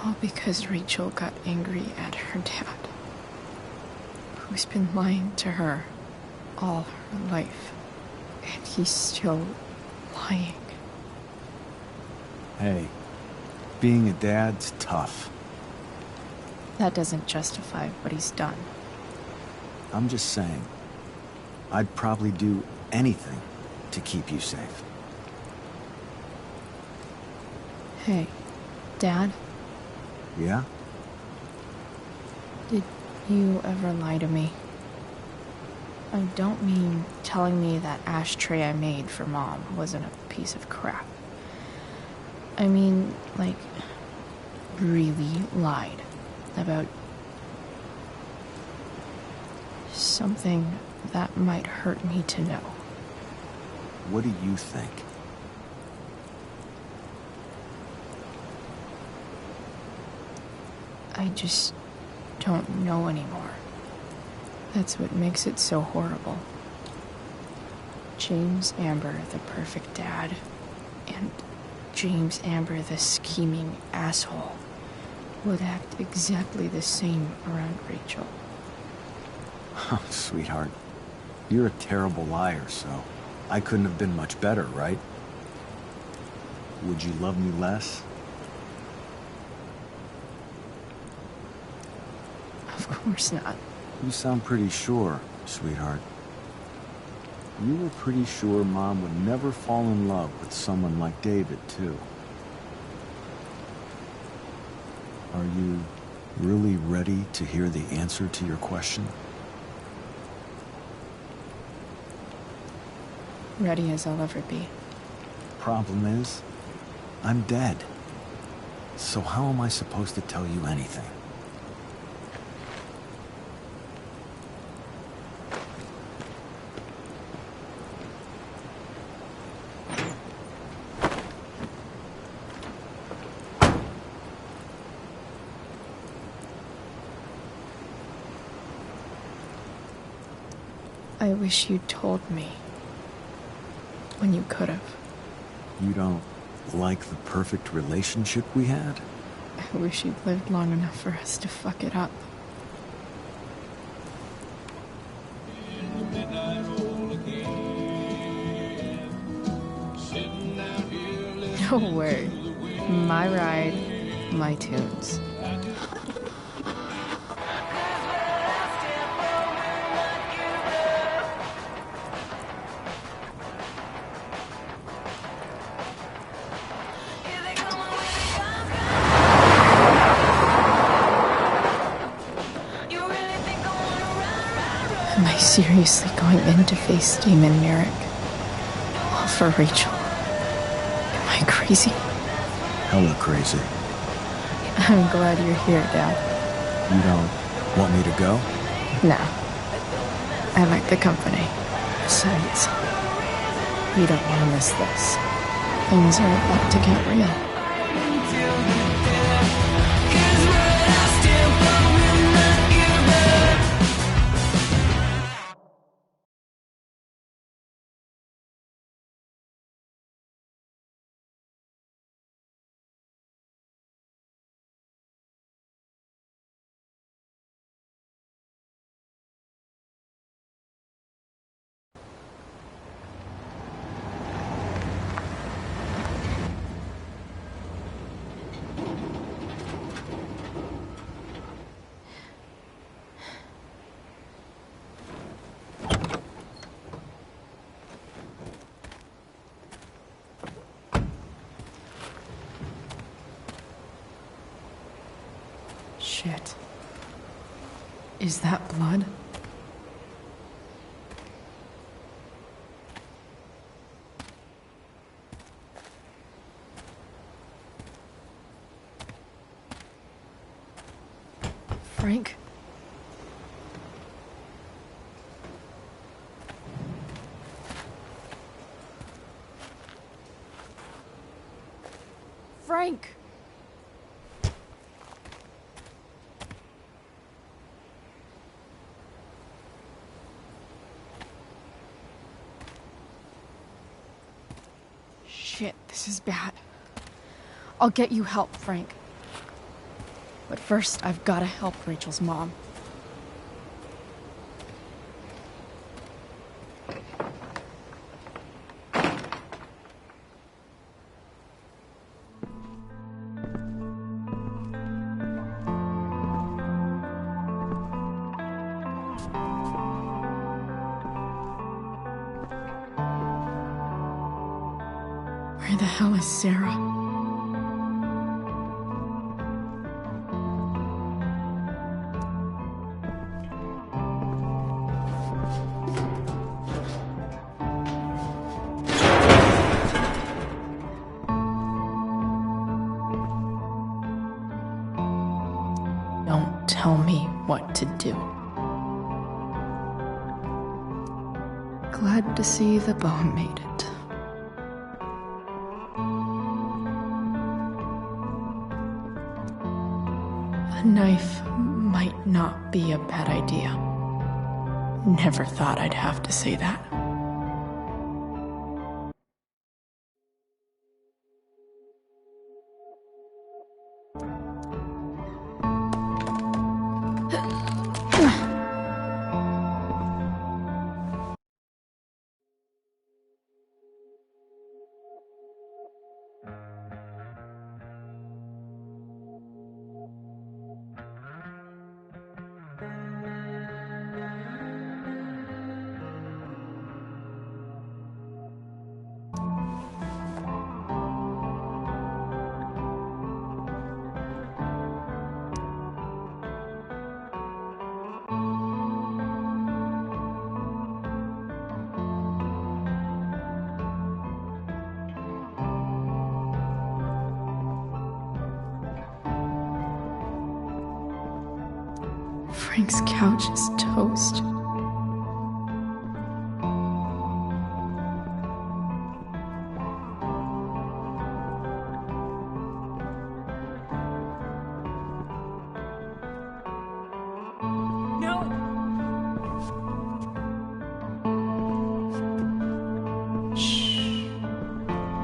All because Rachel got angry at her dad, who's been lying to her all her life. And he's still lying. Hey, being a dad's tough. That doesn't justify what he's done. I'm just saying, I'd probably do anything to keep you safe. Hey, Dad? Yeah? Did you ever lie to me? I don't mean telling me that ashtray I made for Mom wasn't a piece of crap. I mean, like, really lied about something that might hurt me to know. What do you think? I just don't know anymore. That's what makes it so horrible. James Amber, the perfect dad, and James Amber, the scheming asshole, would act exactly the same around Rachel. Oh, sweetheart. You're a terrible liar, so I couldn't have been much better, right? Would you love me less? Of course not. You sound pretty sure, sweetheart. You were pretty sure Mom would never fall in love with someone like David, too. Are you really ready to hear the answer to your question? Ready as I'll ever be. Problem is, I'm dead. So how am I supposed to tell you anything? I wish you'd told me. When you could have. You don't like the perfect relationship we had? I wish you'd lived long enough for us to fuck it up. No way. My ride, my tunes. Am I seriously going in to face Damon Merrick? All for Rachel? Am I crazy? Hella crazy. I'm glad you're here, Dad. You don't want me to go? No. I like the company. Besides, you don't want to miss this. Things are about to get real. Shit. Is that blood? Frank? Frank! Shit, this is bad. I'll get you help, Frank. But first, I've got to help Rachel's mom. Where the hell is Sarah? Don't tell me what to do. Glad to see the bomb made it. A knife might not be a bad idea. Never thought I'd have to say that. Frank's couch is toast.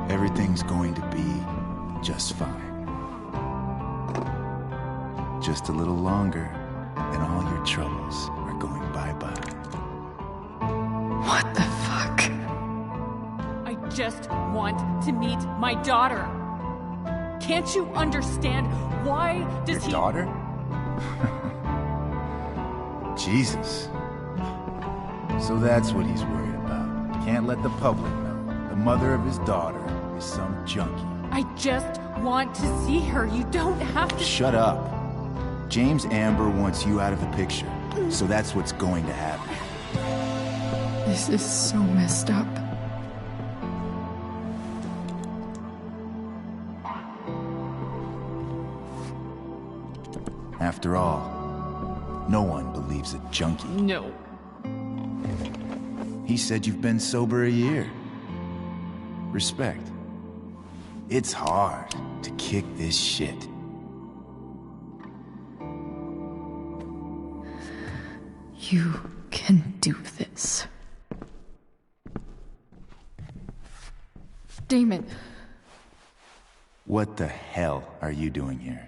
Everything's going to be just fine. Just a little longer, and all your troubles are going bye-bye. What the fuck? I just want to meet my daughter. Can't you understand? Why does Your daughter? Jesus. So that's what he's worried about. Can't let the public know. The mother of his daughter is some junkie. I just want to see her. You don't have to. Shut up. James Amber wants you out of the picture, so that's what's going to happen. This is so messed up. After all, no one believes a junkie. No. He said you've been sober a year. Respect. It's hard to kick this shit. You can do this. Damon. What the hell are you doing here?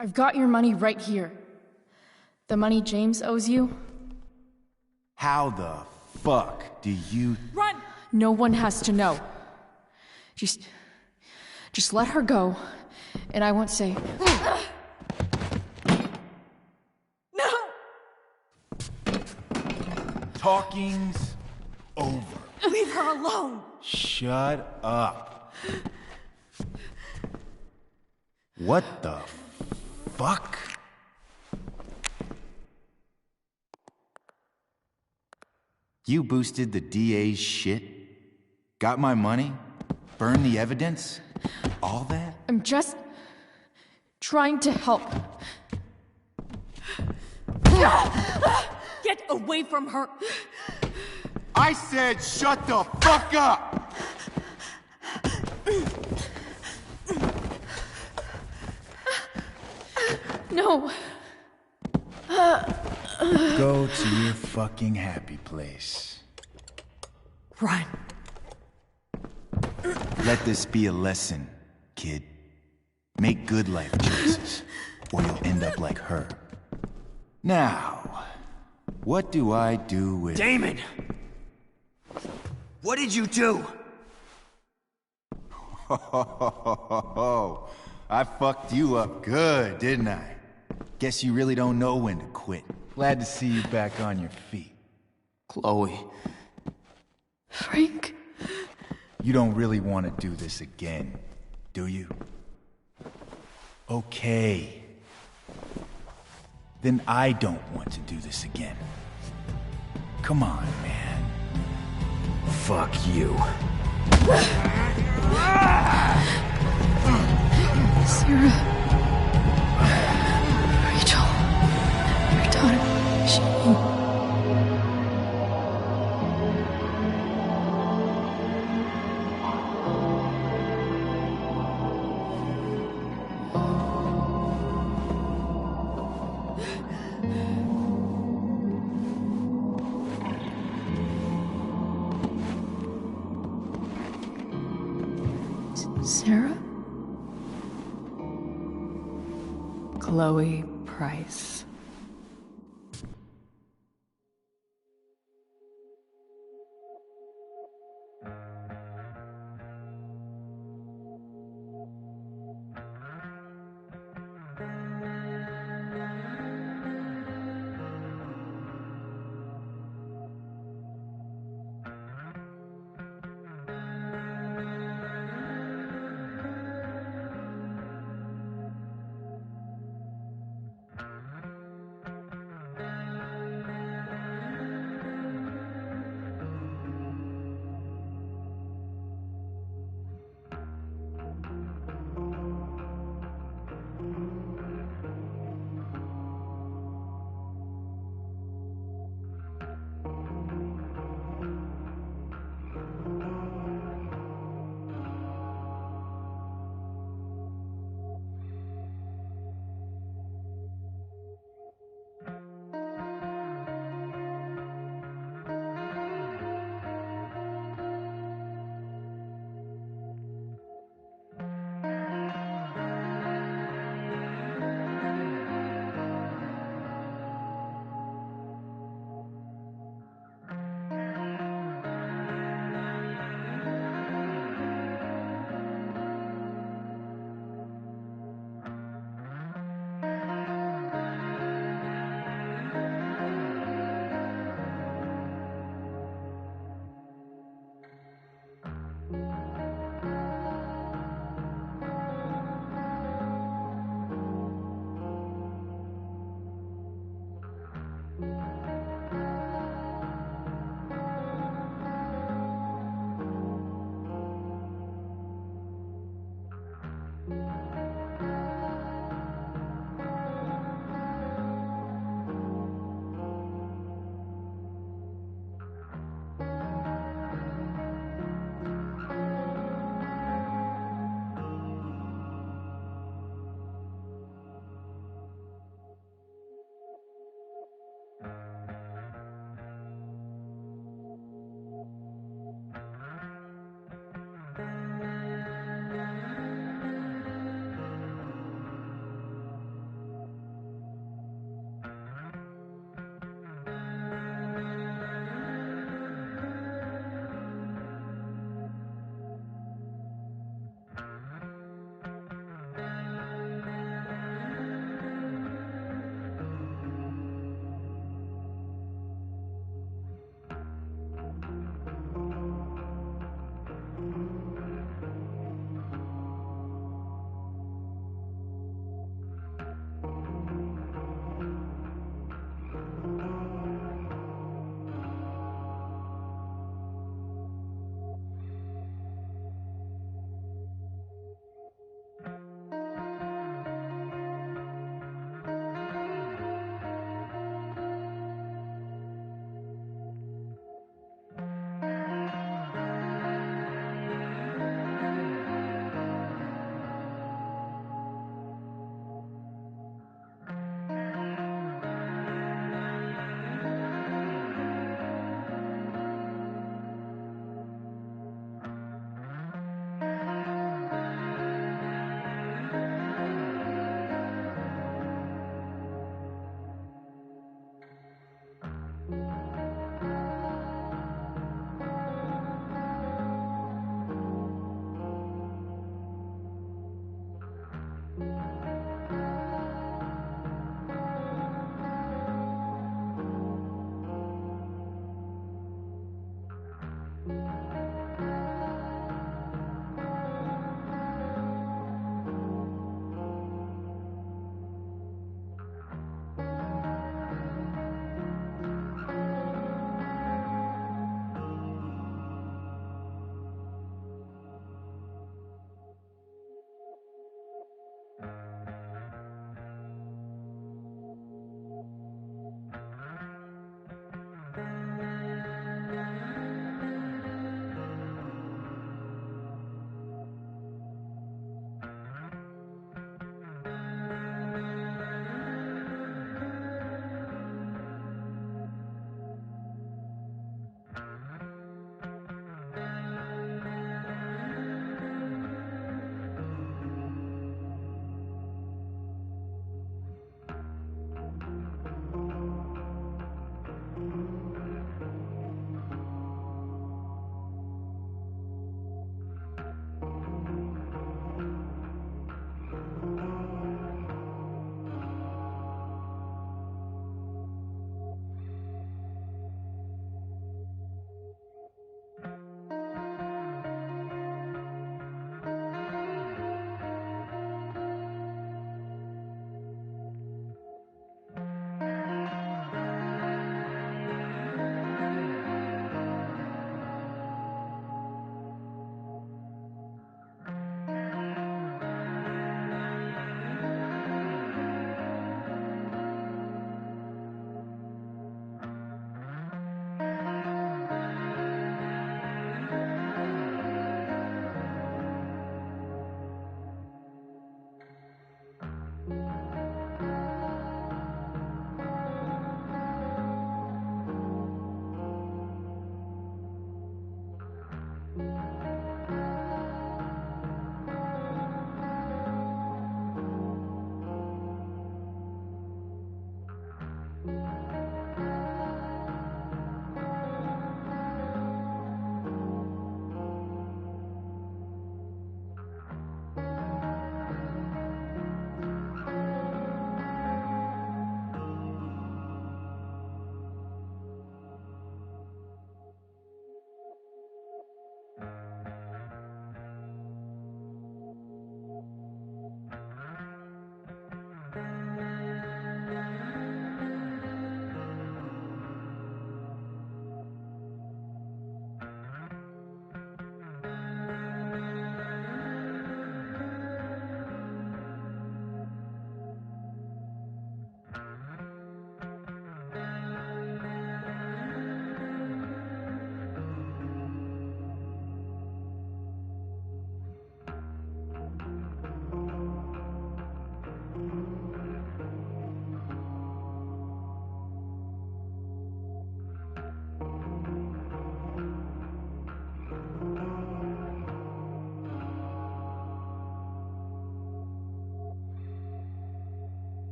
I've got your money right here. The money James owes you. How the fuck do you... Run! No one has to know. Just let her go, and I won't say... No! Talking's over. Leave her alone! Shut up. What the fuck? You boosted the DA's shit? Got my money? Burned the evidence? All that? I'm just trying to help. Get away from her! I said shut the fuck up! No. Go to your fucking happy place. Run. Let this be a lesson, kid. Make good life choices, or you'll end up like her. Now, what do I do with... Damon! What did you do? I fucked you up good, didn't I? Guess you really don't know when to quit. Glad to see you back on your feet. Chloe. Frank? You don't really want to do this again, do you? Okay. Then I don't want to do this again. Come on, man. Fuck you. Sarah. Rachel. Your daughter. She... Sarah? Chloe Price.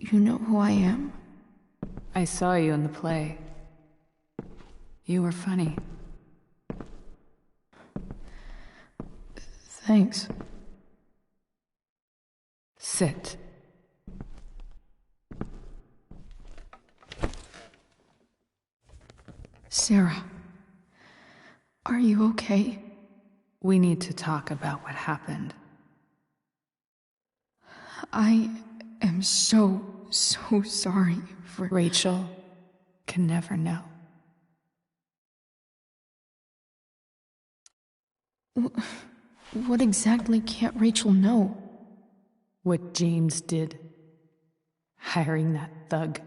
You know who I am? I saw you in the play. You were funny. Thanks. Sit. Sarah, are you okay? We need to talk about what happened. I am so sorry for... Rachel can never know. What exactly can't Rachel know? What James did. Hiring that thug.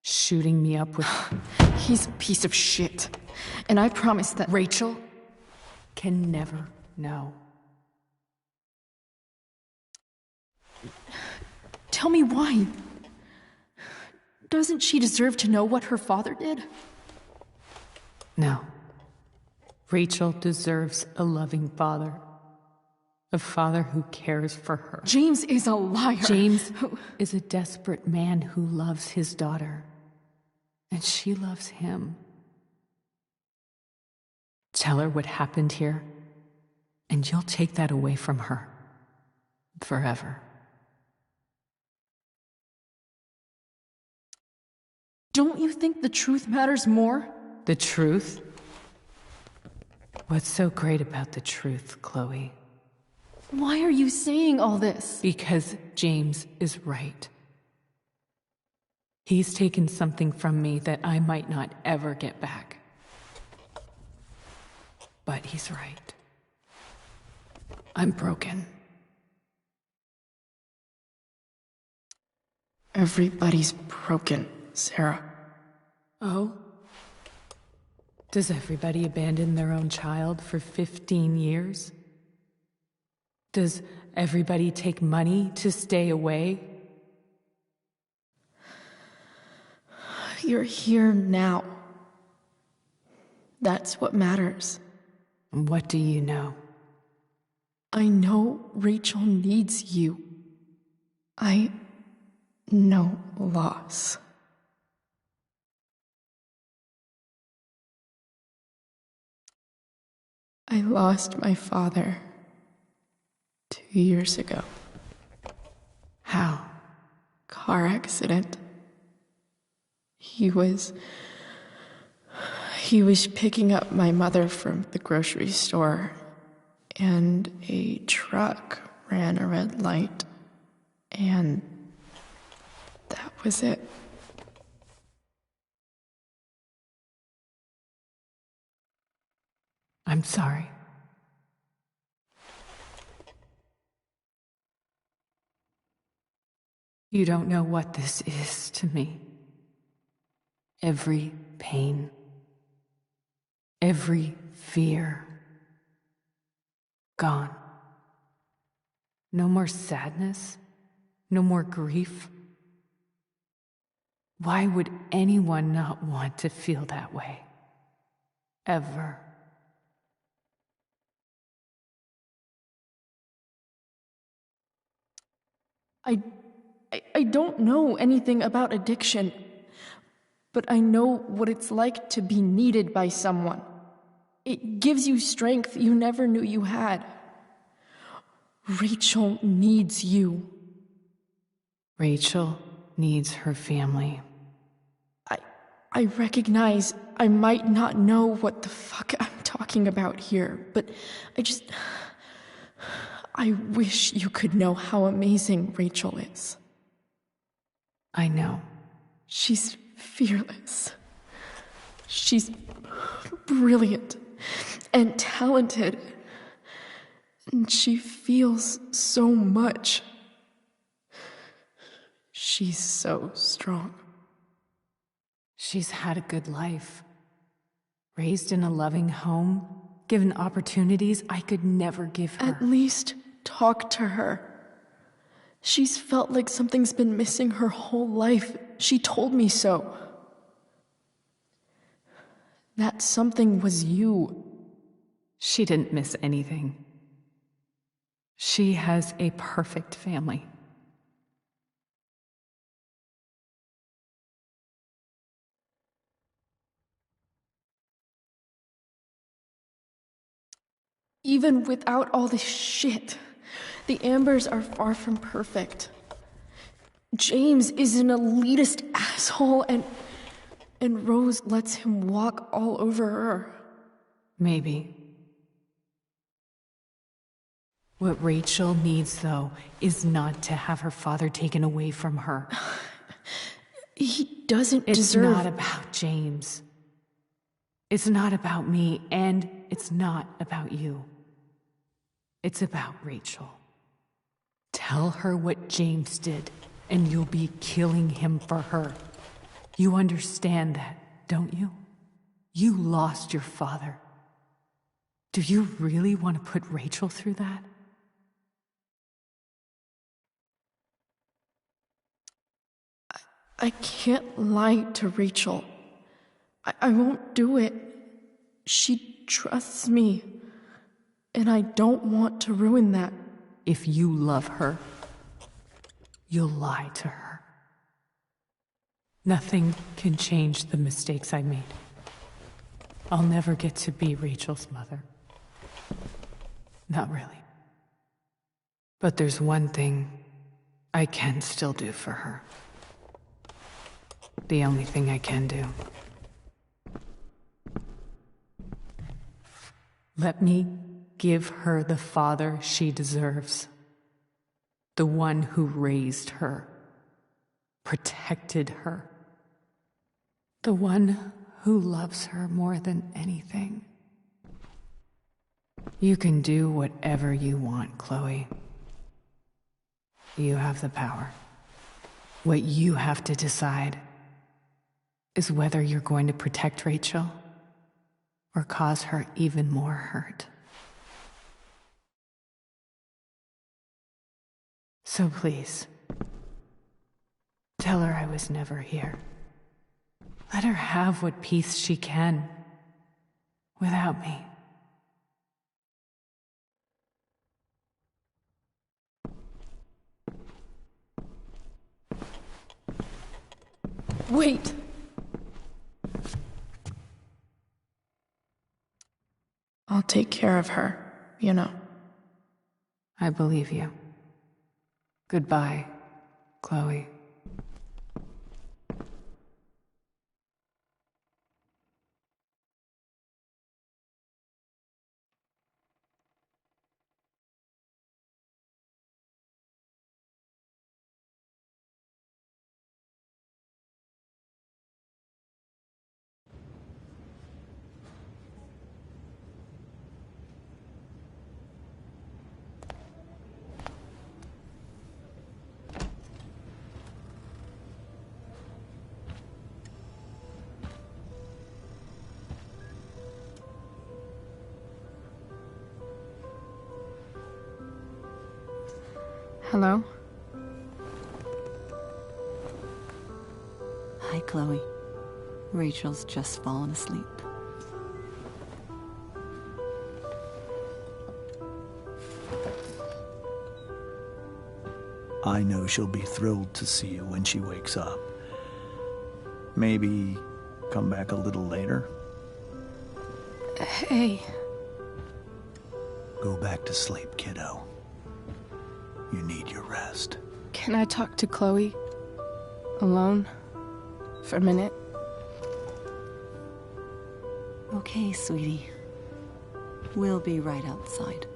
Shooting me up with... He's a piece of shit. And I promise that... Rachel can never know. Tell me why. Doesn't she deserve to know what her father did? No. Rachel deserves a loving father. A father who cares for her. James is a liar. James is a desperate man who loves his daughter. And she loves him. Tell her what happened here, and you'll take that away from her. Forever. Don't you think the truth matters more? The truth? What's so great about the truth, Chloe? Why are you saying all this? Because James is right. He's taken something from me that I might not ever get back. But he's right. I'm broken. Everybody's broken, Sarah. Oh? Does everybody abandon their own child for 15 years? Does everybody take money to stay away? You're here now. That's what matters. What do you know? I know Rachel needs you. I know loss. I lost my father 2 years ago. How? Car accident. He was picking up my mother from the grocery store, and a truck ran a red light, and that was it. I'm sorry. You don't know what this is to me. Every pain, every fear, gone. No more sadness, no more grief. Why would anyone not want to feel that way? Ever. I don't know anything about addiction, but I know what it's like to be needed by someone. It gives you strength you never knew you had. Rachel needs you. Rachel needs her family. I recognize I might not know what the fuck I'm talking about here, but I wish you could know how amazing Rachel is. I know. She's fearless. She's brilliant and talented. And she feels so much. She's so strong. She's had a good life. Raised in a loving home, given opportunities I could never give her. At least talk to her. She's felt like something's been missing her whole life. She told me so. That something was you. She didn't miss anything. She has a perfect family. Even without all this shit, the Ambers are far from perfect. James is an elitist asshole, and Rose lets him walk all over her. Maybe. What Rachel needs, though, is not to have her father taken away from her. He doesn't It's deserve... not about James. It's not about me, and it's not about you. It's about Rachel. Tell her what James did, and you'll be killing him for her. You understand that, don't you? You lost your father. Do you really want to put Rachel through that? I can't lie to Rachel. I won't do it. She trusts me, and I don't want to ruin that. If you love her, you'll lie to her. Nothing can change the mistakes I made. I'll never get to be Rachel's mother. Not really. But there's one thing I can still do for her. The only thing I can do. Let me give her the father she deserves. The one who raised her, protected her. The one who loves her more than anything. You can do whatever you want, Chloe. You have the power. What you have to decide is whether you're going to protect Rachel or cause her even more hurt. So please, tell her I was never here. Let her have what peace she can without me. Wait! I'll take care of her, you know. I believe you. Goodbye, Chloe. Hello? Hi, Chloe. Rachel's just fallen asleep. I know she'll be thrilled to see you when she wakes up. Maybe come back a little later? Hey. Go back to sleep, kiddo. You need your rest. Can I talk to Chloe? Alone? For a minute? Okay, sweetie. We'll be right outside.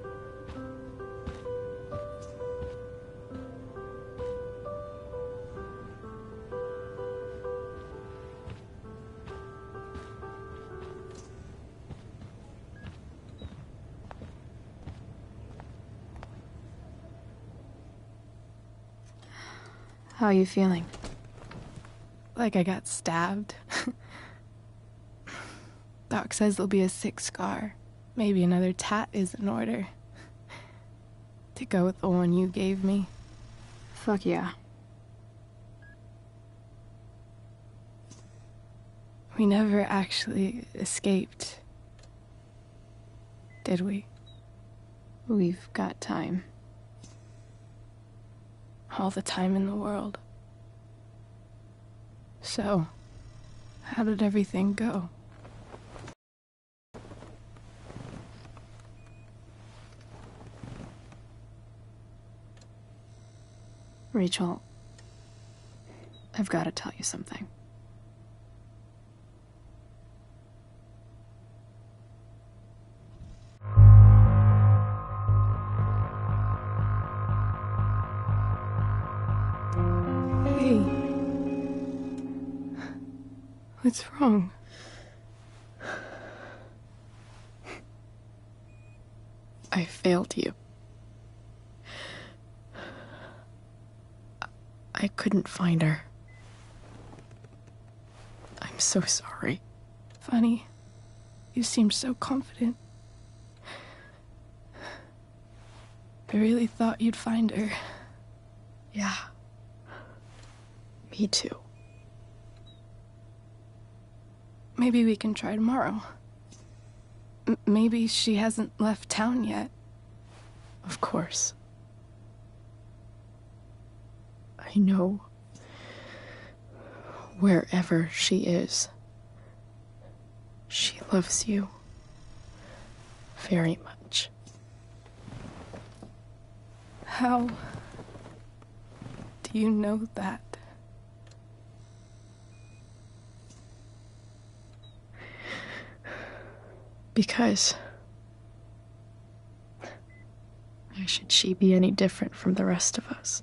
How are you feeling? Like I got stabbed? Doc says there'll be a 6 scar. Maybe another tat is in order. To go with the one you gave me. Fuck yeah. We never actually escaped. Did we? We've got time. All the time in the world. So, how did everything go? Rachel, I've got to tell you something. Hey. What's wrong? I failed you. I couldn't find her. I'm so sorry. Funny. You seemed so confident. I really thought you'd find her. Yeah. Me too. Maybe we can try tomorrow. Maybe she hasn't left town yet. Of course. I know wherever she is, she loves you very much. How do you know that? Because why should she be any different from the rest of us?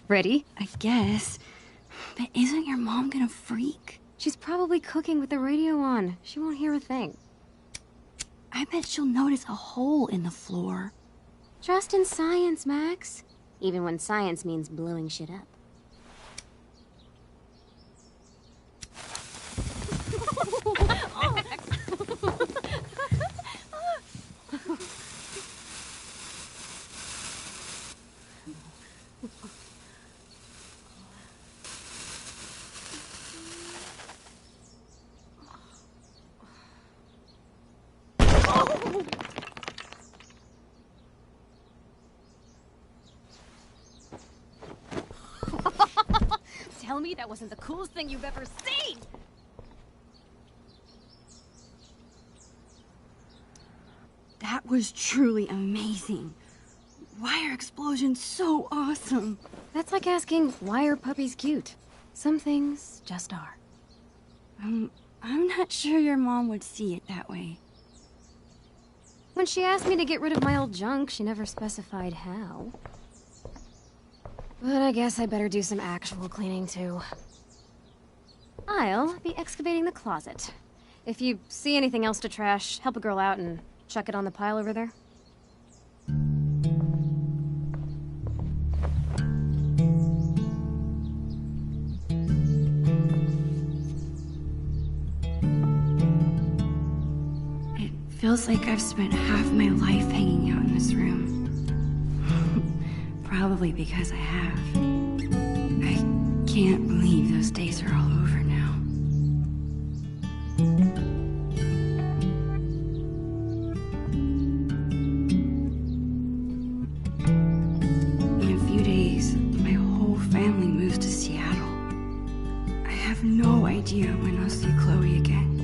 Ready? I guess. But isn't your mom gonna freak? She's probably cooking with the radio on. She won't hear a thing. I bet she'll notice a hole in the floor. Trust in science, Max. Even when science means blowing shit up. Tell me that wasn't the coolest thing you've ever seen! That was truly amazing. Why are explosions so awesome? That's like asking, why are puppies cute? Some things just are. I'm not sure your mom would see it that way. When she asked me to get rid of my old junk, she never specified how. But I guess I better do some actual cleaning, too. I'll be excavating the closet. If you see anything else to trash, help a girl out and chuck it on the pile over there. It feels like I've spent half my life hanging out in this room. Probably because I have. I can't believe those days are all over now. In a few days, my whole family moves to Seattle. I have no idea when I'll see Chloe again.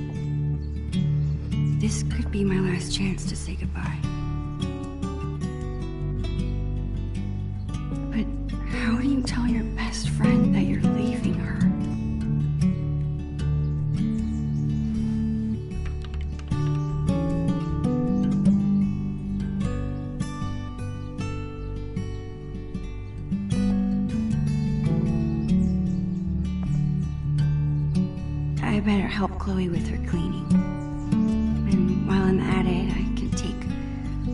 This could be my last chance to say goodbye. How do you tell your best friend that you're leaving her? I better help Chloe with her cleaning. And while I'm at it, I can take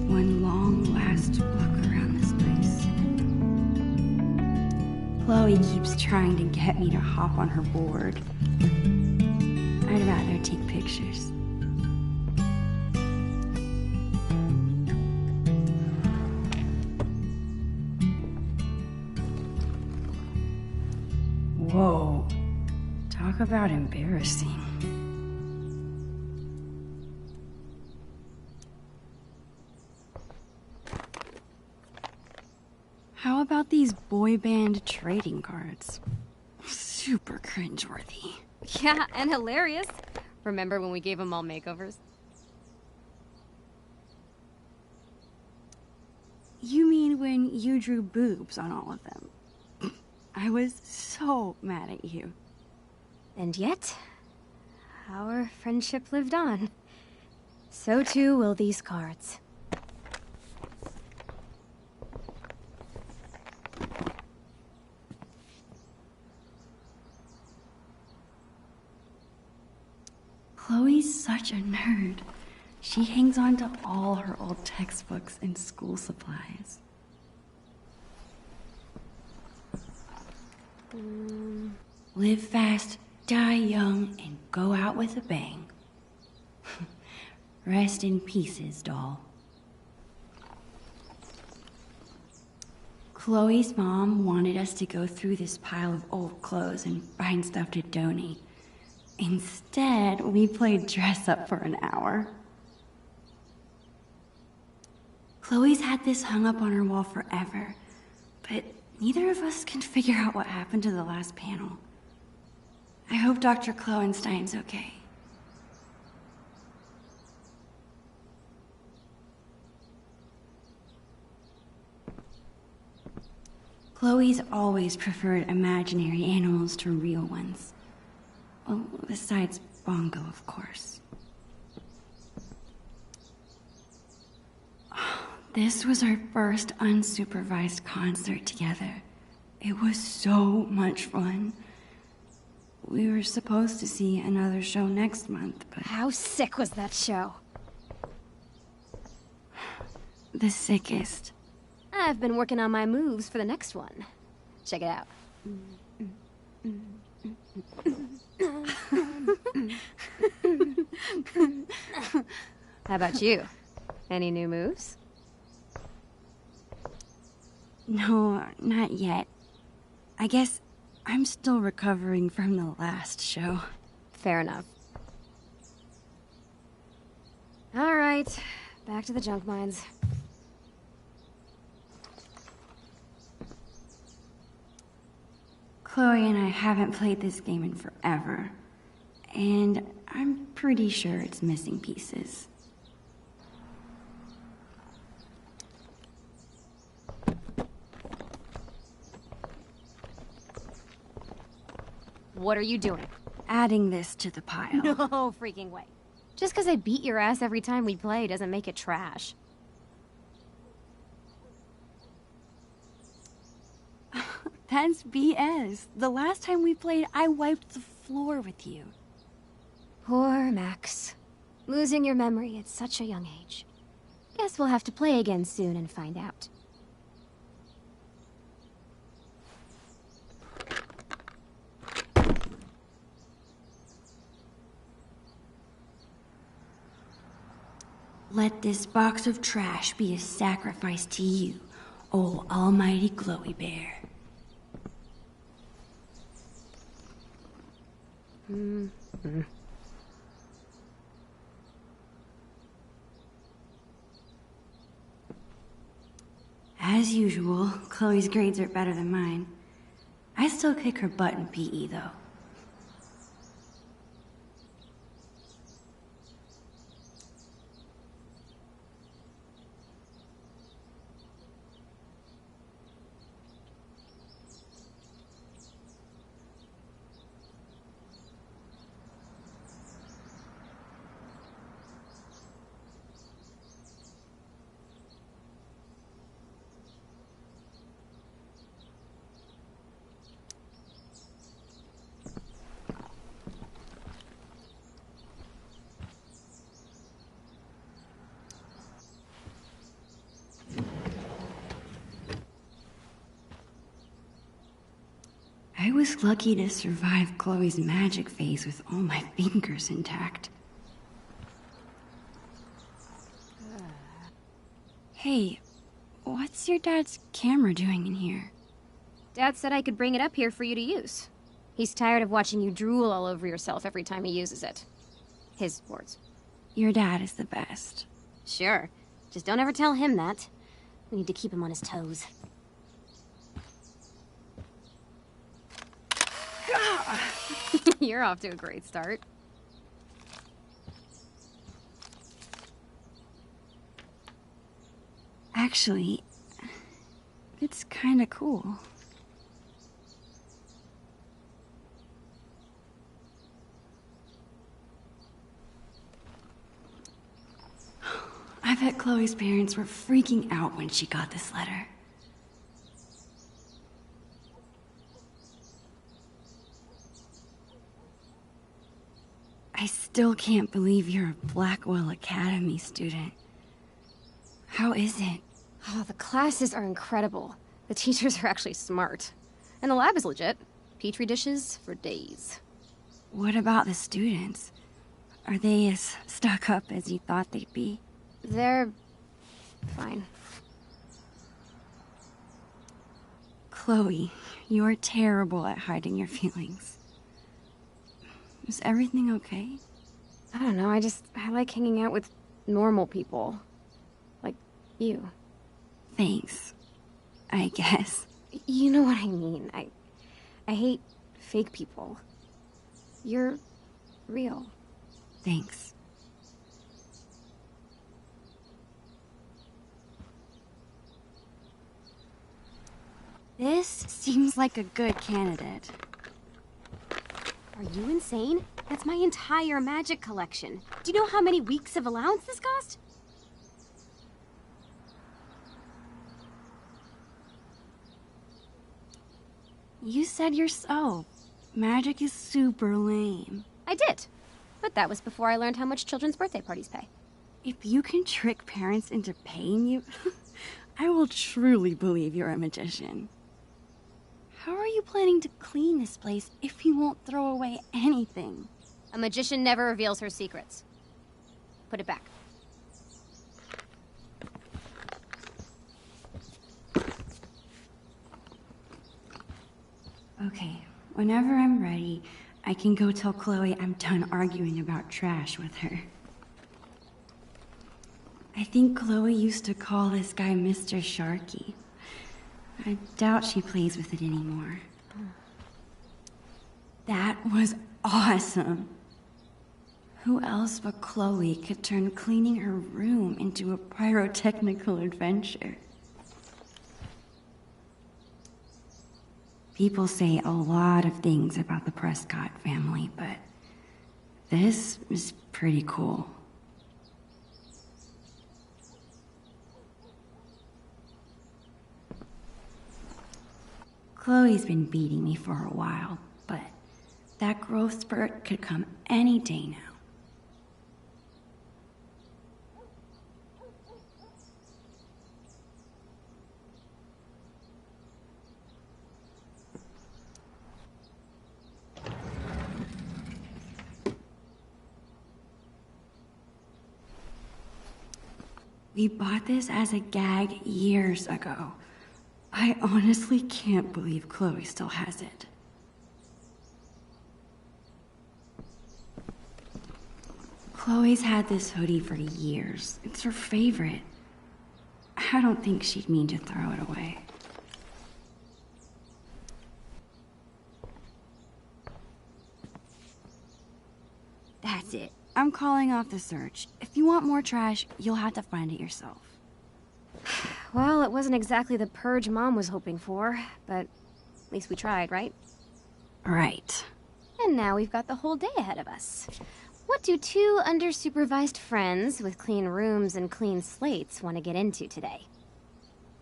one long last look around this place. Chloe keeps trying to get me to hop on her board. I'd rather take pictures. Whoa. Talk about embarrassing. How about these boy band trading cards? Super cringeworthy. Yeah, and hilarious. Remember when we gave them all makeovers? You mean when you drew boobs on all of them? I was so mad at you. And yet, our friendship lived on. So too will these cards. Chloe's such a nerd. She hangs on to all her old textbooks and school supplies. Live fast, die young, and go out with a bang. Rest in pieces, doll. Chloe's mom wanted us to go through this pile of old clothes and find stuff to donate. Instead, we played dress up for an hour. Chloe's had this hung up on her wall forever, but neither of us can figure out what happened to the last panel. I hope Dr. Kloenstein's okay. Chloe's always preferred imaginary animals to real ones. Well, besides Bongo, of course. This was our first unsupervised concert together, It was so much fun. We were supposed to see another show next month, but... How sick was that show? The sickest. I've been working on my moves for the next one. Check it out. How about you? Any new moves? No, not yet. I guess I'm still recovering from the last show. Fair enough. All right, back to the junk mines. Chloe and I haven't played this game in forever, and I'm pretty sure it's missing pieces. What are you doing? Adding this to the pile. No freaking way. Just because I beat your ass every time we play doesn't make it trash. That's BS. The last time we played, I wiped the floor with you. Poor Max. Losing your memory at such a young age. Guess we'll have to play again soon and find out. Let this box of trash be a sacrifice to you, oh almighty Glowy Bear. As usual, Chloe's grades are better than mine. I still kick her butt in PE, though. I was lucky to survive Chloe's magic phase with all my fingers intact. Hey, what's your dad's camera doing in here? Dad said I could bring it up here for you to use. He's tired of watching you drool all over yourself every time he uses it. His words. Your dad is the best. Sure. Just don't ever tell him that. We need to keep him on his toes. You're off to a great start. Actually, it's kinda cool. I bet Chloe's parents were freaking out when she got this letter. I still can't believe you're a Blackwell Academy student. How is it? Oh, the classes are incredible. The teachers are actually smart. And the lab is legit. Petri dishes for days. What about the students? Are they as stuck up as you thought they'd be? They're fine. Chloe, you're terrible at hiding your feelings. Is everything okay? I don't know, I like hanging out with normal people. Like you. Thanks. I guess. You know what I mean. I hate fake people. You're real. Thanks. This seems like a good candidate. Are you insane? That's my entire magic collection. Do you know how many weeks of allowance this cost? You said yourself, magic is super lame. I did. But that was before I learned how much children's birthday parties pay. If you can trick parents into paying you, I will truly believe you're a magician. How are you planning to clean this place if you won't throw away anything? A magician never reveals her secrets. Put it back. Okay, whenever I'm ready, I can go tell Chloe I'm done arguing about trash with her. I think Chloe used to call this guy Mr. Sharky. I doubt she plays with it anymore. That was awesome. Who else but Chloe could turn cleaning her room into a pyrotechnical adventure? People say a lot of things about the Prescott family, but this is pretty cool. Chloe's been beating me for a while, but that growth spurt could come any day now. We bought this as a gag years ago. I honestly can't believe Chloe still has it. Chloe's had this hoodie for years. It's her favorite. I don't think she'd mean to throw it away. That's it. I'm calling off the search. If you want more trash, you'll have to find it yourself. Well, it wasn't exactly the purge Mom was hoping for, but at least we tried, right? Right. And now we've got the whole day ahead of us. What do two under-supervised friends with clean rooms and clean slates want to get into today?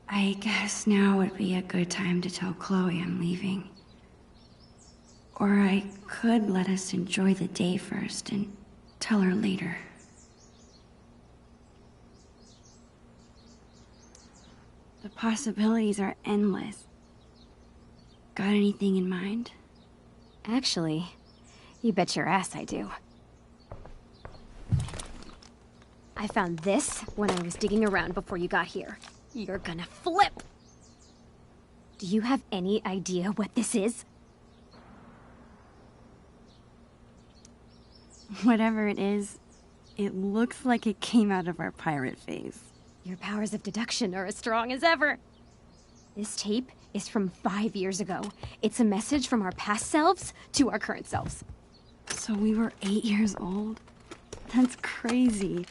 I guess now would be a good time to tell Chloe I'm leaving. Or I could let us enjoy the day first and tell her later. The possibilities are endless. Got anything in mind? Actually, you bet your ass I do. I found this when I was digging around before you got here. You're gonna flip! Do you have any idea what this is? Whatever it is, it looks like it came out of our pirate phase. Your powers of deduction are as strong as ever. This tape is from 5 years ago. It's a message from our past selves to our current selves. So we were 8 years old? That's crazy.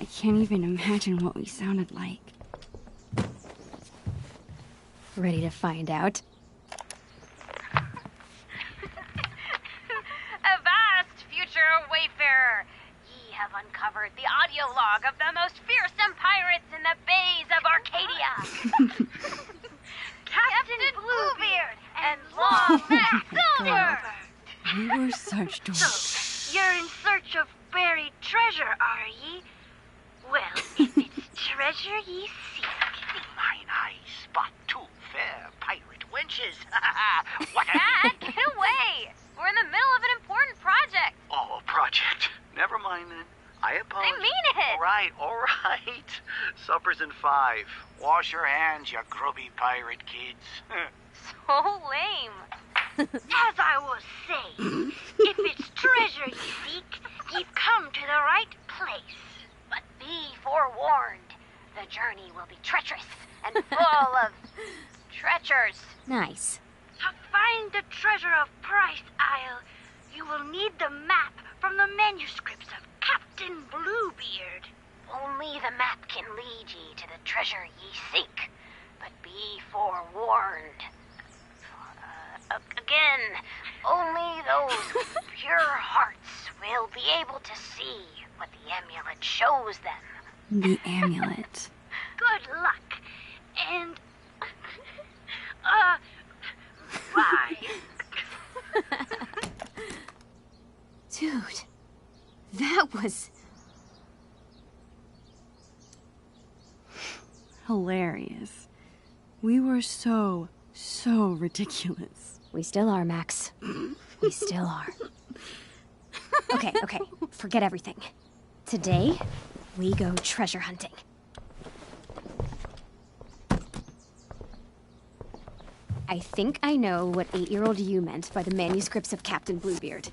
I can't even imagine what we sounded like. Ready to find out? Avast, future wayfarer! Ye have uncovered the audio log of the most fearsome pirates in the bays of Arcadia. Captain Bluebeard and Longneck Silver! We were such dorks. So, you're in search of buried treasure, are ye? Well, if it's treasure ye seek, mine eyes spot two fair pirate wenches. What a... Dad, get away! We're in the middle of an important project. Oh, a project. Never mind then. I apologize. I mean it. All right. Supper's in 5. Wash your hands, you grubby pirate kids. So lame. As I was saying, if it's treasure ye seek, ye've come to the right place. But be forewarned, the journey will be treacherous and full of treacherous. Nice. To find the treasure of Price Isle, you will need the map from the manuscripts of Captain Bluebeard. Only the map can lead ye to the treasure ye seek, but be forewarned. Again, only those with pure hearts will be able to see what the amulet shows them. The amulet. Good luck, and Dude, that was... hilarious. We were so ridiculous. We still are, Max. We still are. Okay, forget everything. Today, we go treasure hunting. I think I know what 8-year-old you meant by the manuscripts of Captain Bluebeard.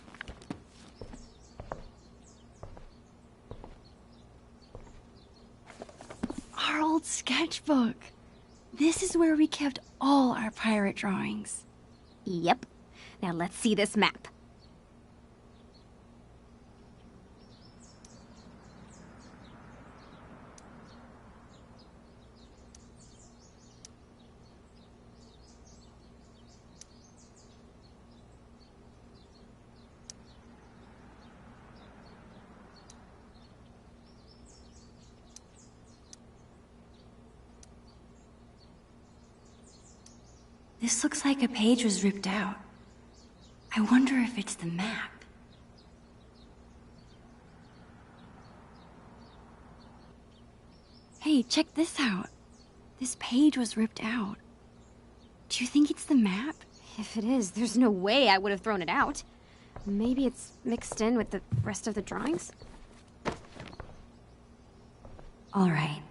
Our old sketchbook. This is where we kept all our pirate drawings. Yep. Now let's see this map. This looks like a page was ripped out. I wonder if it's the map. Hey, check this out. This page was ripped out. Do you think it's the map? If it is, there's no way I would have thrown it out. Maybe it's mixed in with the rest of the drawings? All right,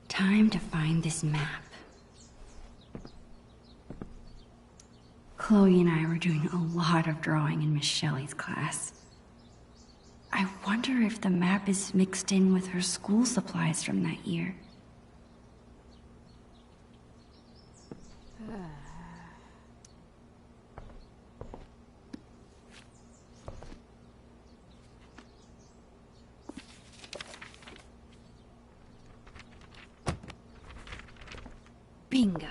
time to find this map. Chloe and I were doing a lot of drawing in Miss Shelley's class. I wonder if the map is mixed in with her school supplies from that year. Bingo.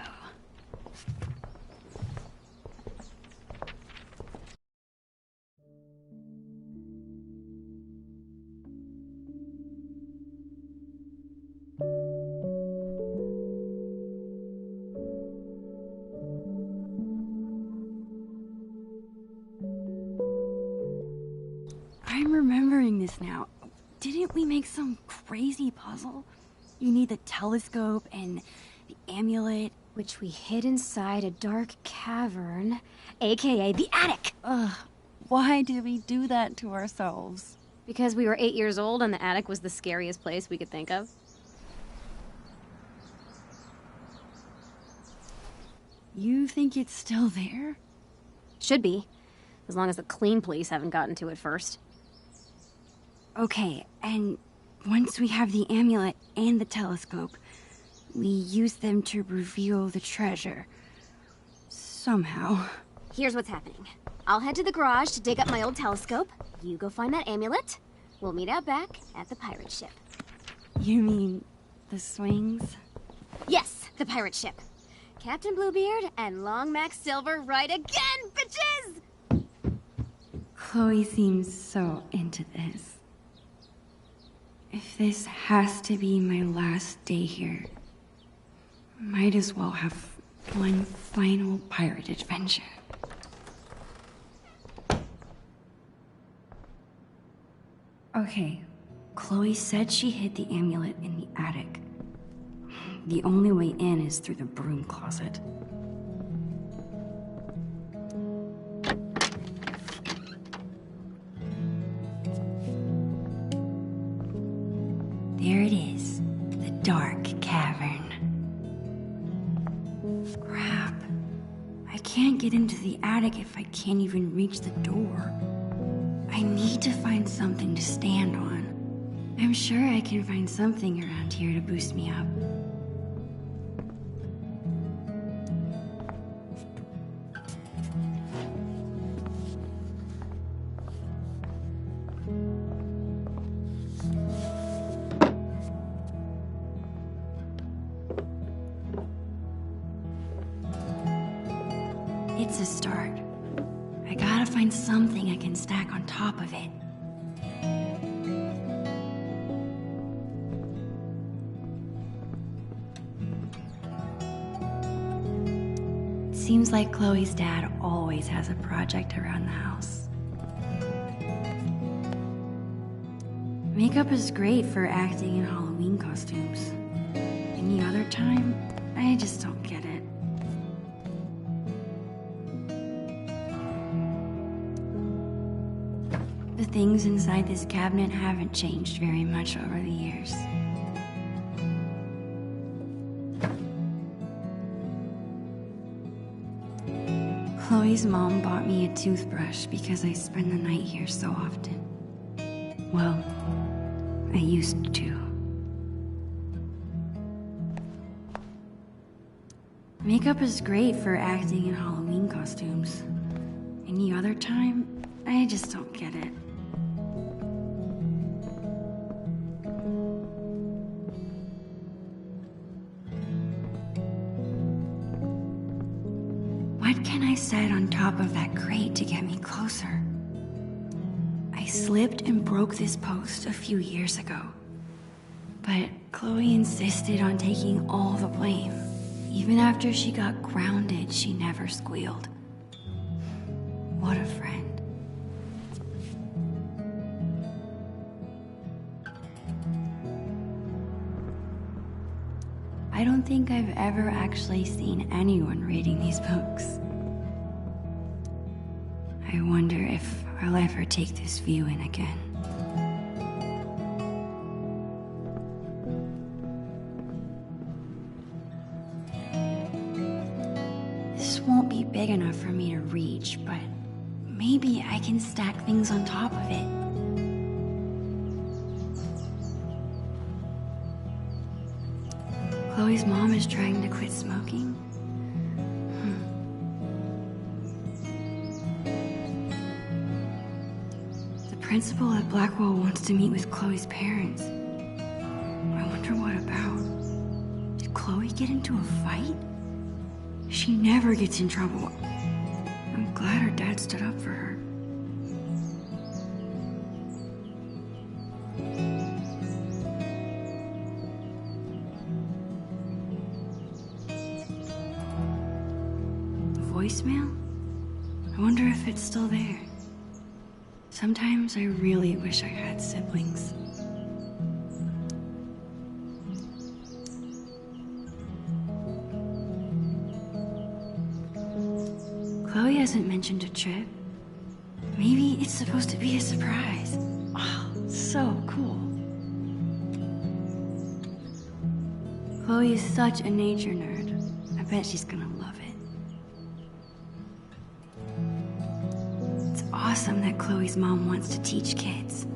I'm remembering this now. Didn't we make some crazy puzzle? You need the telescope and the amulet. Which we hid inside a dark cavern, aka the attic! Ugh, why did we do that to ourselves? Because we were 8 years old and the attic was the scariest place we could think of. You think it's still there? Should be. As long as the clean police haven't gotten to it first. Okay, and once we have the amulet and the telescope, we use them to reveal the treasure. Somehow. Here's what's happening. I'll head to the garage to dig up my old telescope. You go find that amulet. We'll meet out back at the pirate ship. You mean the swings? Yes, the pirate ship. Captain Bluebeard and Long Max Silver right again, bitches! Chloe seems so into this. If this has to be my last day here, might as well have one final pirate adventure. Okay, Chloe said she hid the amulet in the attic. The only way in is through the broom closet. There it is, the dark cavern. Crap. I can't get into the attic if I can't even reach the door. I need to find something to stand on. I'm sure I can find something around here to boost me up. It's a start. I gotta find something I can stack on top of it. Seems like Chloe's dad always has a project around the house. Makeup is great for acting in Halloween costumes. Any other time, I just don't get it. The things inside this cabinet haven't changed very much over the years. Chloe's mom bought me a toothbrush because I spend the night here so often. Well, I used to. Makeup is great for acting in Halloween costumes. Any other time, I just don't get it. What can I set on top of that crate to get me closer? I slipped and broke this post a few years ago. But Chloe insisted on taking all the blame. Even after she got grounded, she never squealed. What a friend. I don't think I've ever actually seen anyone reading these books. I wonder if I'll ever take this view in again. This won't be big enough for me to reach, but maybe I can stack things on top of it. Chloe's mom is trying to quit smoking. The principal at Blackwell wants to meet with Chloe's parents. I wonder what about. Did Chloe get into a fight? She never gets in trouble. I'm glad her dad stood up for her. Voicemail? I wonder if it's still there. Sometimes I really wish I had siblings. Chloe hasn't mentioned a trip. Maybe it's supposed to be a surprise. Oh, so cool. Chloe is such a nature nerd. I bet she's gonna love it. It's awesome that Chloe's mom wants to teach kids.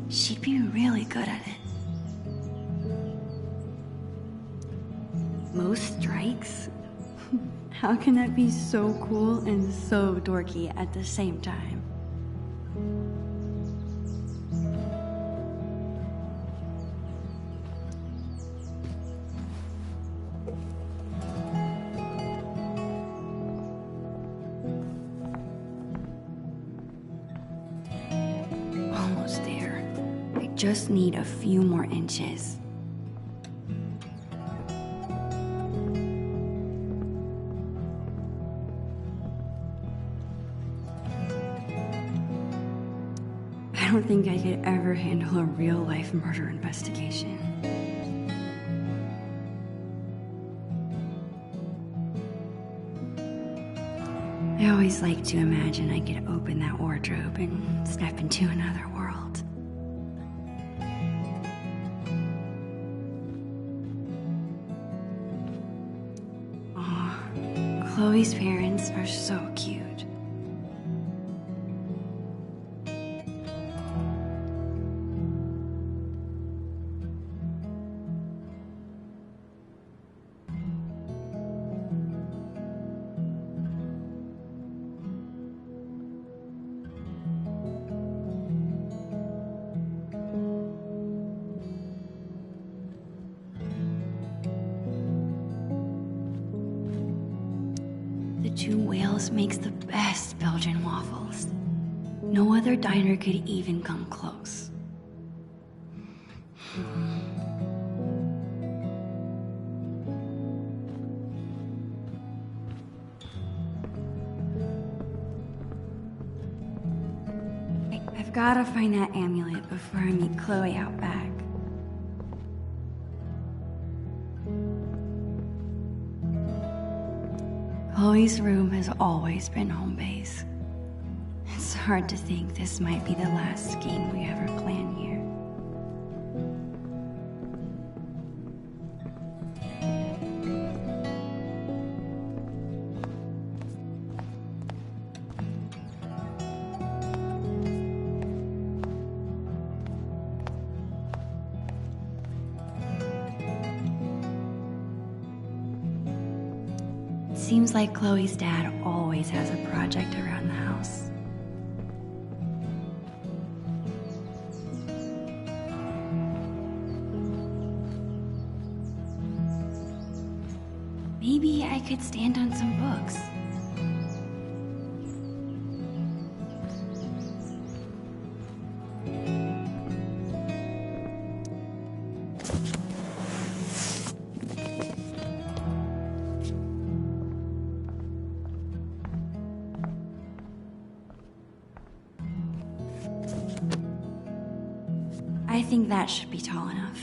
She'd be really good at it. Most strikes? How can that be so cool and so dorky at the same time? Almost there. I just need a few more inches. I don't think I could ever handle a real-life murder investigation. I always like to imagine I could open that wardrobe and step into another world. Aw, Chloe's parents are so cute. Two Whales makes the best Belgian waffles. No other diner could even come close. gotta find that amulet before I meet Chloe out back. Chloe's room has always been home base. It's hard to think this might be the last scheme we ever plan here. Seems like Chloe's dad always has a project around the house. Maybe I could stand on some books. I think that should be tall enough.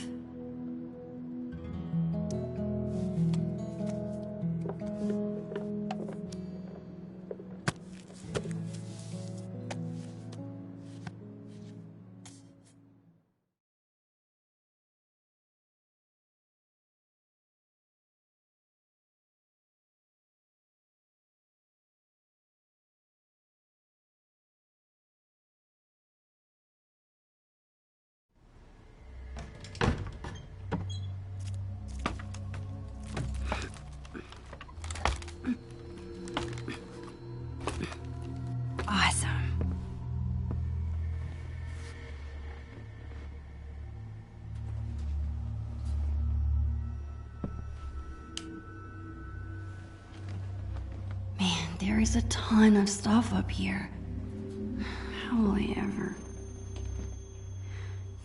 There is a ton of stuff up here. How will I ever...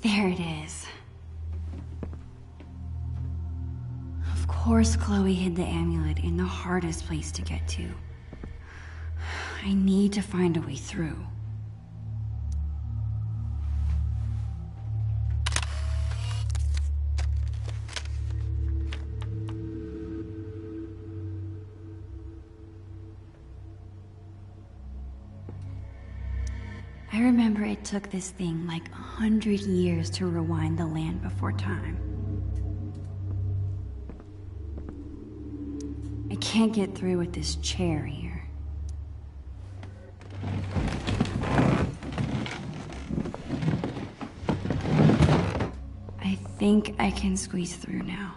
There it is. Of course Chloe hid the amulet in the hardest place to get to. I need to find a way through. I remember it took this thing like 100 years to rewind the land before time. I can't get through with this chair here. I think I can squeeze through now.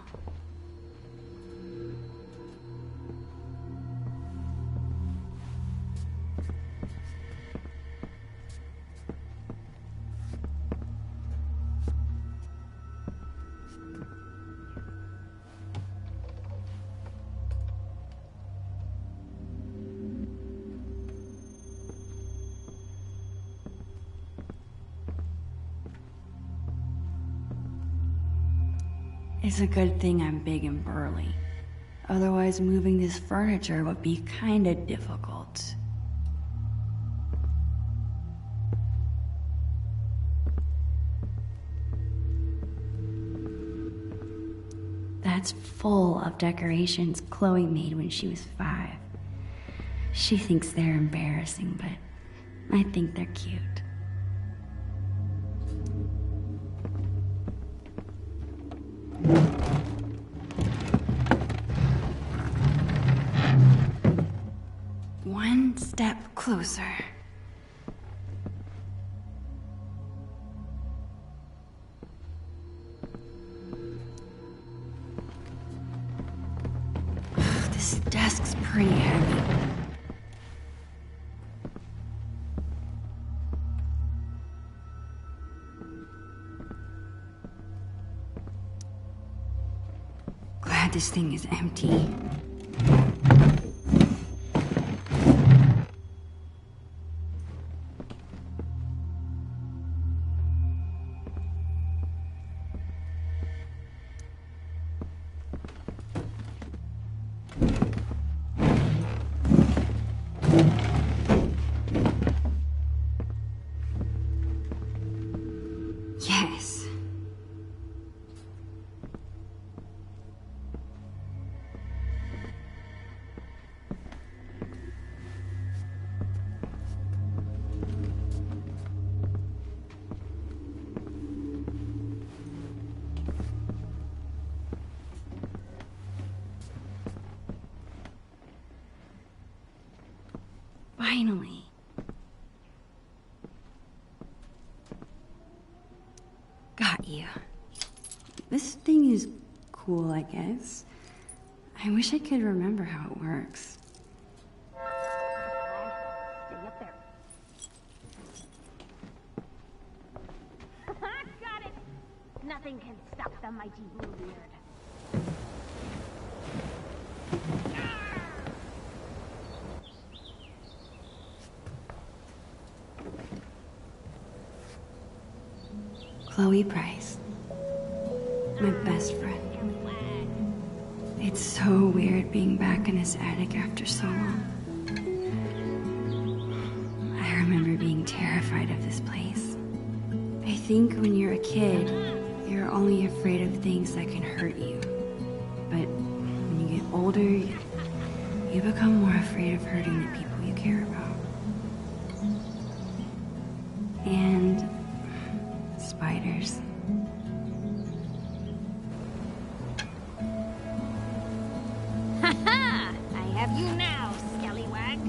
It's a good thing I'm big and burly. Otherwise, moving this furniture would be kinda difficult. That's full of decorations Chloe made when she was 5. She thinks they're embarrassing, but I think they're cute. One step closer. This desk's pretty heavy. Glad this thing is empty. Finally. Got you. This thing is cool, I guess. I wish I could remember how it works. Stay up there. Got it! Nothing can stop the mighty Bluebeard. Chloe Price. My best friend. It's so weird being back in this attic after so long. I remember being terrified of this place. I think when you're a kid, you're only afraid of things that can hurt you. But when you get older, you become more afraid of hurting the people you care about. And spiders. Ha-ha! I have you now, scallywag.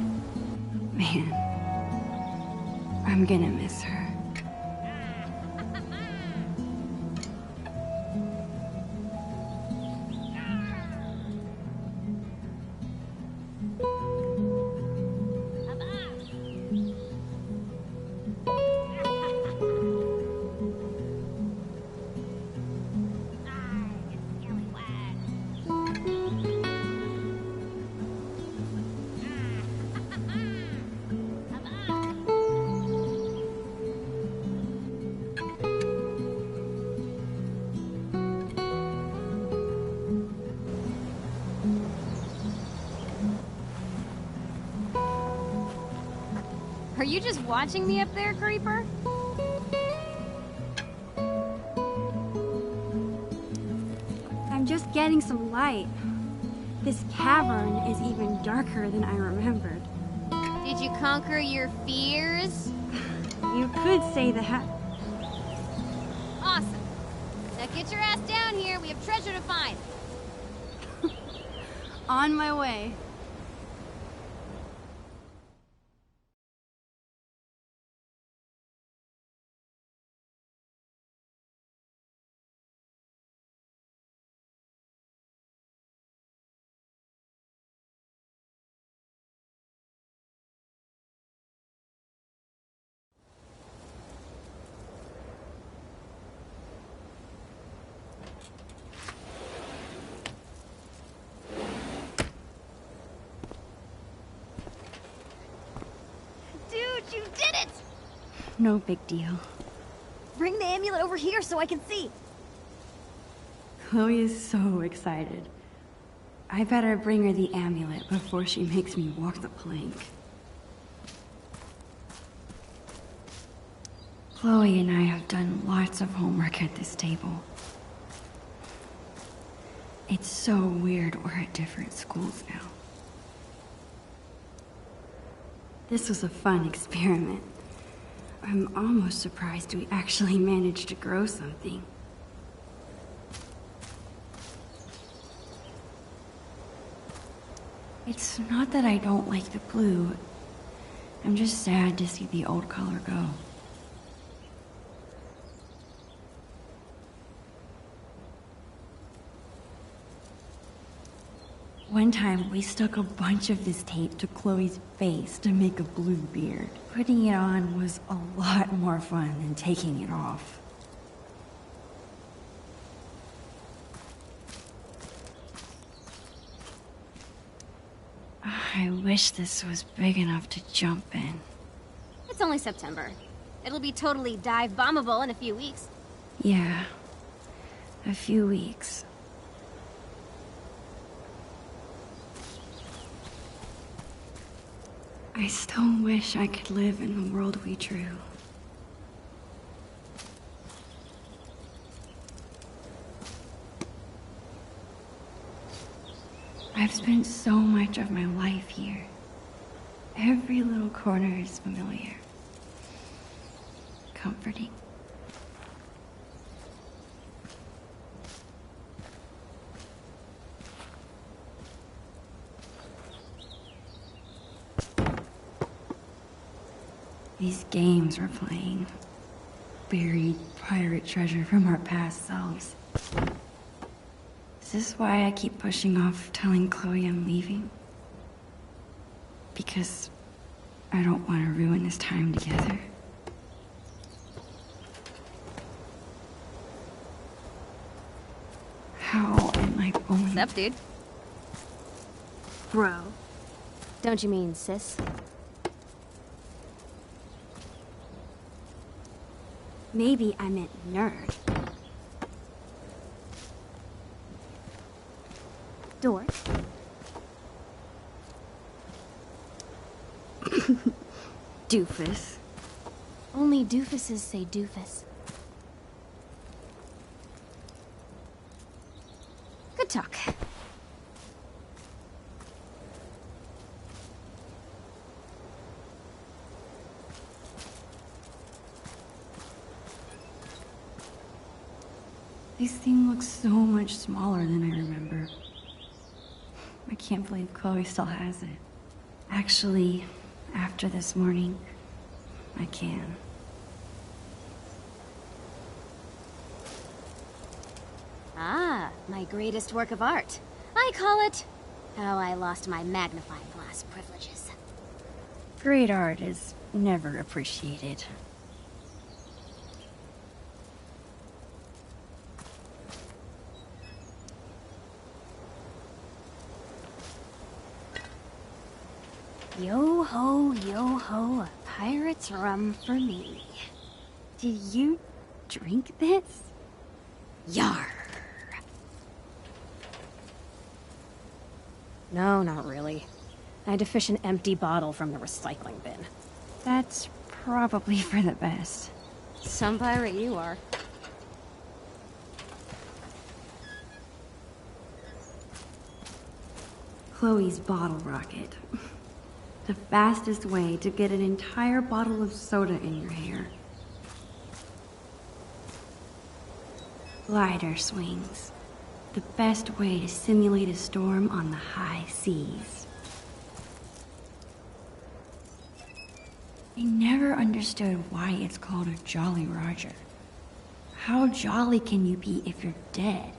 Man, I'm gonna miss her. Are you just watching me up there, Creeper? I'm just getting some light. This cavern is even darker than I remembered. Did you conquer your fears? You could say that. Awesome. Now get your ass down here. We have treasure to find. On my way. Dude, you did it! No big deal. Bring the amulet over here so I can see. Chloe is so excited. I better bring her the amulet before she makes me walk the plank. Chloe and I have done lots of homework at this table. It's so weird we're at different schools now. This was a fun experiment. I'm almost surprised we actually managed to grow something. It's not that I don't like the blue. I'm just sad to see the old color go. One time, we stuck a bunch of this tape to Chloe's face to make a blue beard. Putting it on was a lot more fun than taking it off. I wish this was big enough to jump in. It's only September. It'll be totally dive-bombable in a few weeks. Yeah, a few weeks. I still wish I could live in the world we drew. I've spent so much of my life here. Every little corner is familiar. Comforting. These games we're playing. Buried pirate treasure from our past selves. Is this why I keep pushing off telling Chloe I'm leaving? Because I don't want to ruin this time together. How am I going? What's up, dude? Bro. Don't you mean sis? Maybe I meant nerd. Dork? Doofus. Only doofuses say doofus. Good talk. This thing looks so much smaller than I remember. I can't believe Chloe still has it. Actually, after this morning, I can. Ah, my greatest work of art. I call it How I Lost My Magnifying Glass Privileges. Great art is never appreciated. Yo ho, a pirate's rum for me. Did you drink this? Yar. No, not really. I had to fish an empty bottle from the recycling bin. That's probably for the best. Some pirate you are. Chloe's bottle rocket. The fastest way to get an entire bottle of soda in your hair. Glider swings. The best way to simulate a storm on the high seas. I never understood why it's called a Jolly Roger. How jolly can you be if you're dead?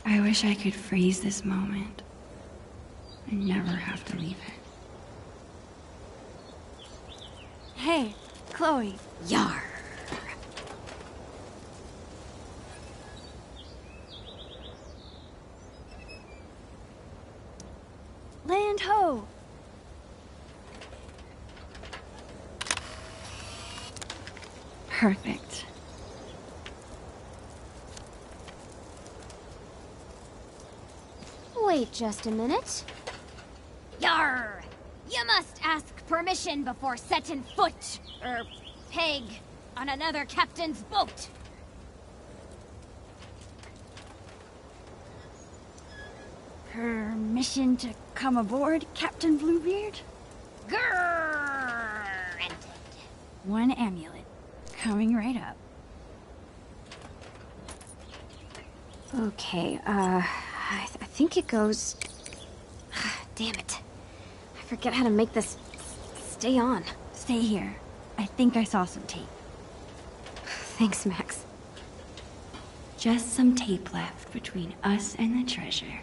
I wish I could freeze this moment and never have to leave it. Hey, Chloe. Yar. Land ho! Perfect. Wait just a minute. Yar! You must ask permission before setting foot, peg, on another captain's boat. Permission to come aboard, Captain Bluebeard? Granted. One amulet. Coming right up. Okay, I think it goes... Damn it. I forget how to make this stay on. Stay here. I think I saw some tape. Thanks, Max. Just some tape left between us and the treasure.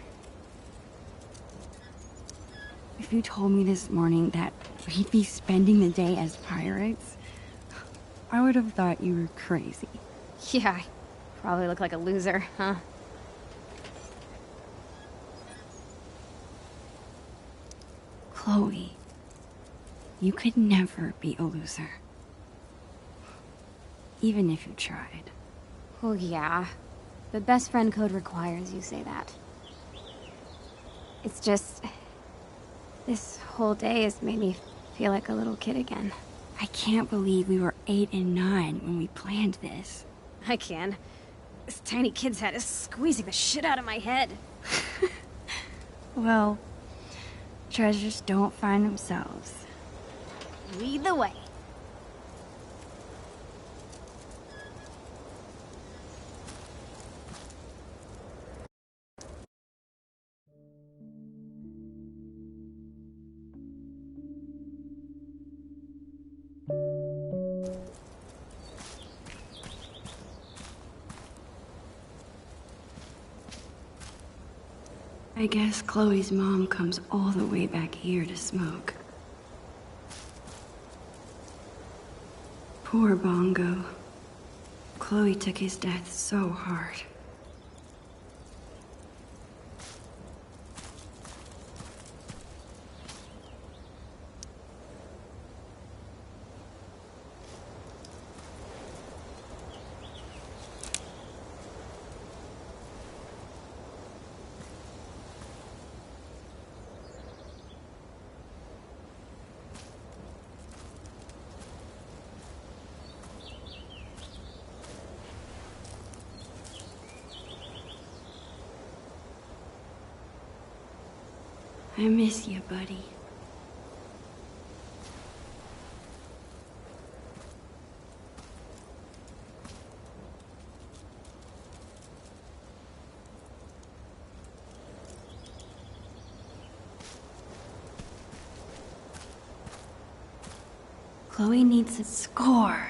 If you told me this morning that we'd be spending the day as pirates, I would have thought you were crazy. Yeah, I probably look like a loser, huh? Chloe, you could never be a loser. Even if you tried. Oh, yeah. The best friend code requires you say that. It's just... this whole day has made me feel like a little kid again. I can't believe we were 8 and 9 when we planned this. I can. This tiny kid's head is squeezing the shit out of my head. Well, treasures don't find themselves. Lead the way. I guess Chloe's mom comes all the way back here to smoke. Poor Bongo. Chloe took his death so hard. I miss you, buddy. Chloe needs a score.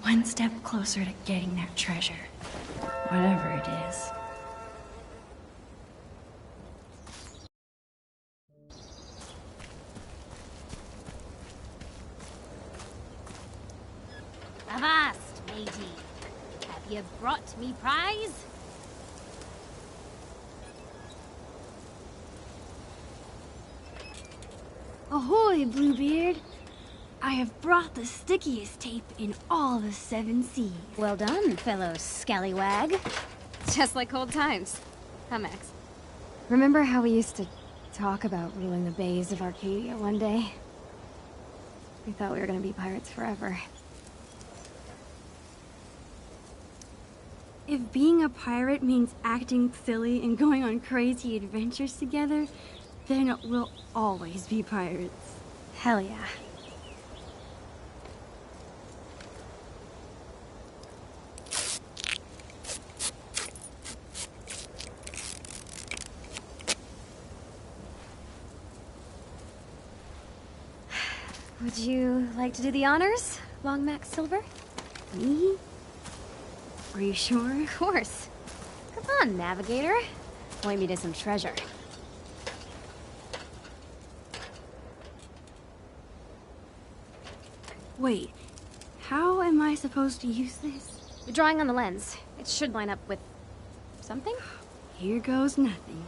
One step closer to getting that treasure. Whatever it is. Avast, matey. Have you brought me prize? Ahoy, Bluebeard! I have brought the stickiest tape in all the 7 seas. Well done, fellow scallywag. Just like old times. Huh, Max? Remember how we used to talk about ruling the bays of Arcadia one day? We thought we were gonna be pirates forever. If being a pirate means acting silly and going on crazy adventures together, then we'll always be pirates. Hell yeah. Would you like to do the honors, Long Max Silver? Me? Are you sure? Of course. Come on, Navigator. Point me to some treasure. Wait, how am I supposed to use this? The drawing on the lens. It should line up with something? Here goes nothing.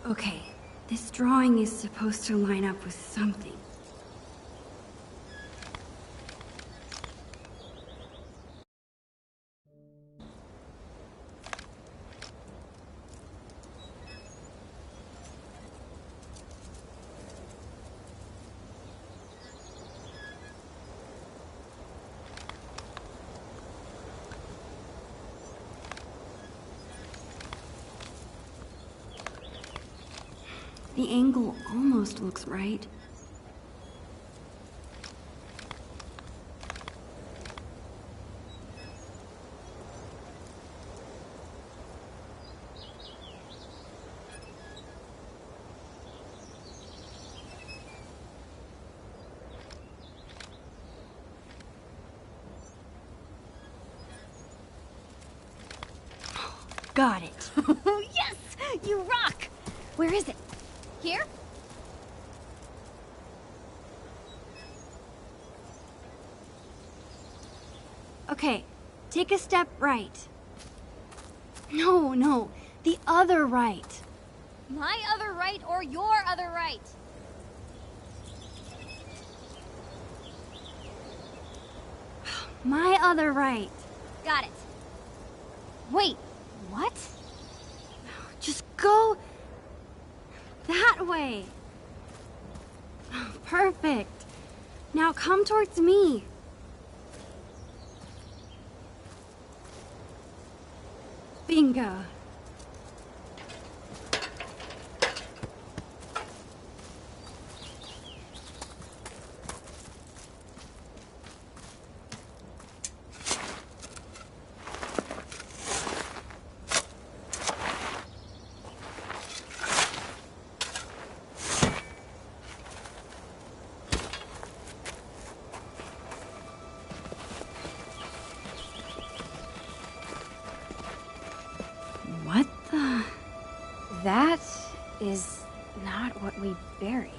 Okay, this drawing is supposed to line up with something. The angle almost looks right. Got it. Yes! You rock! Where is it? Here? Okay, take a step right. No, the other right. My other right or your other right? My other right. Got it. Wait, what? Just go that way. Perfect. Now come towards me. Bingo. That is not what we buried.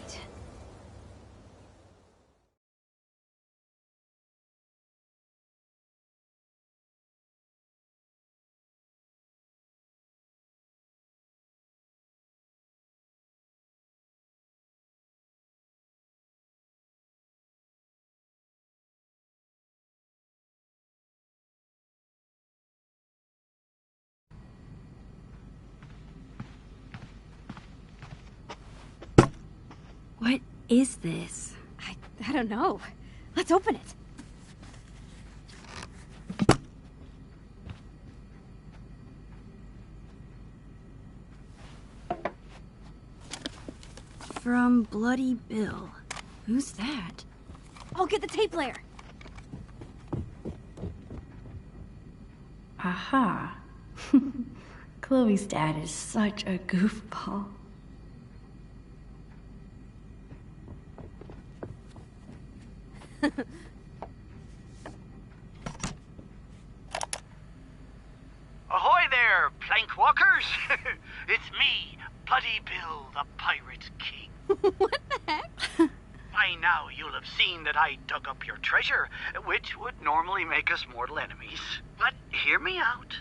What is this? I don't know. Let's open it. From Bloody Bill. Who's that? I'll get the tape player. Aha. Chloe's dad is such a goofball. Ahoy there, plank walkers! It's me, Bloody Bill, the Pirate King. What the heck? By now you'll have seen that I dug up your treasure, which would normally make us mortal enemies. But hear me out.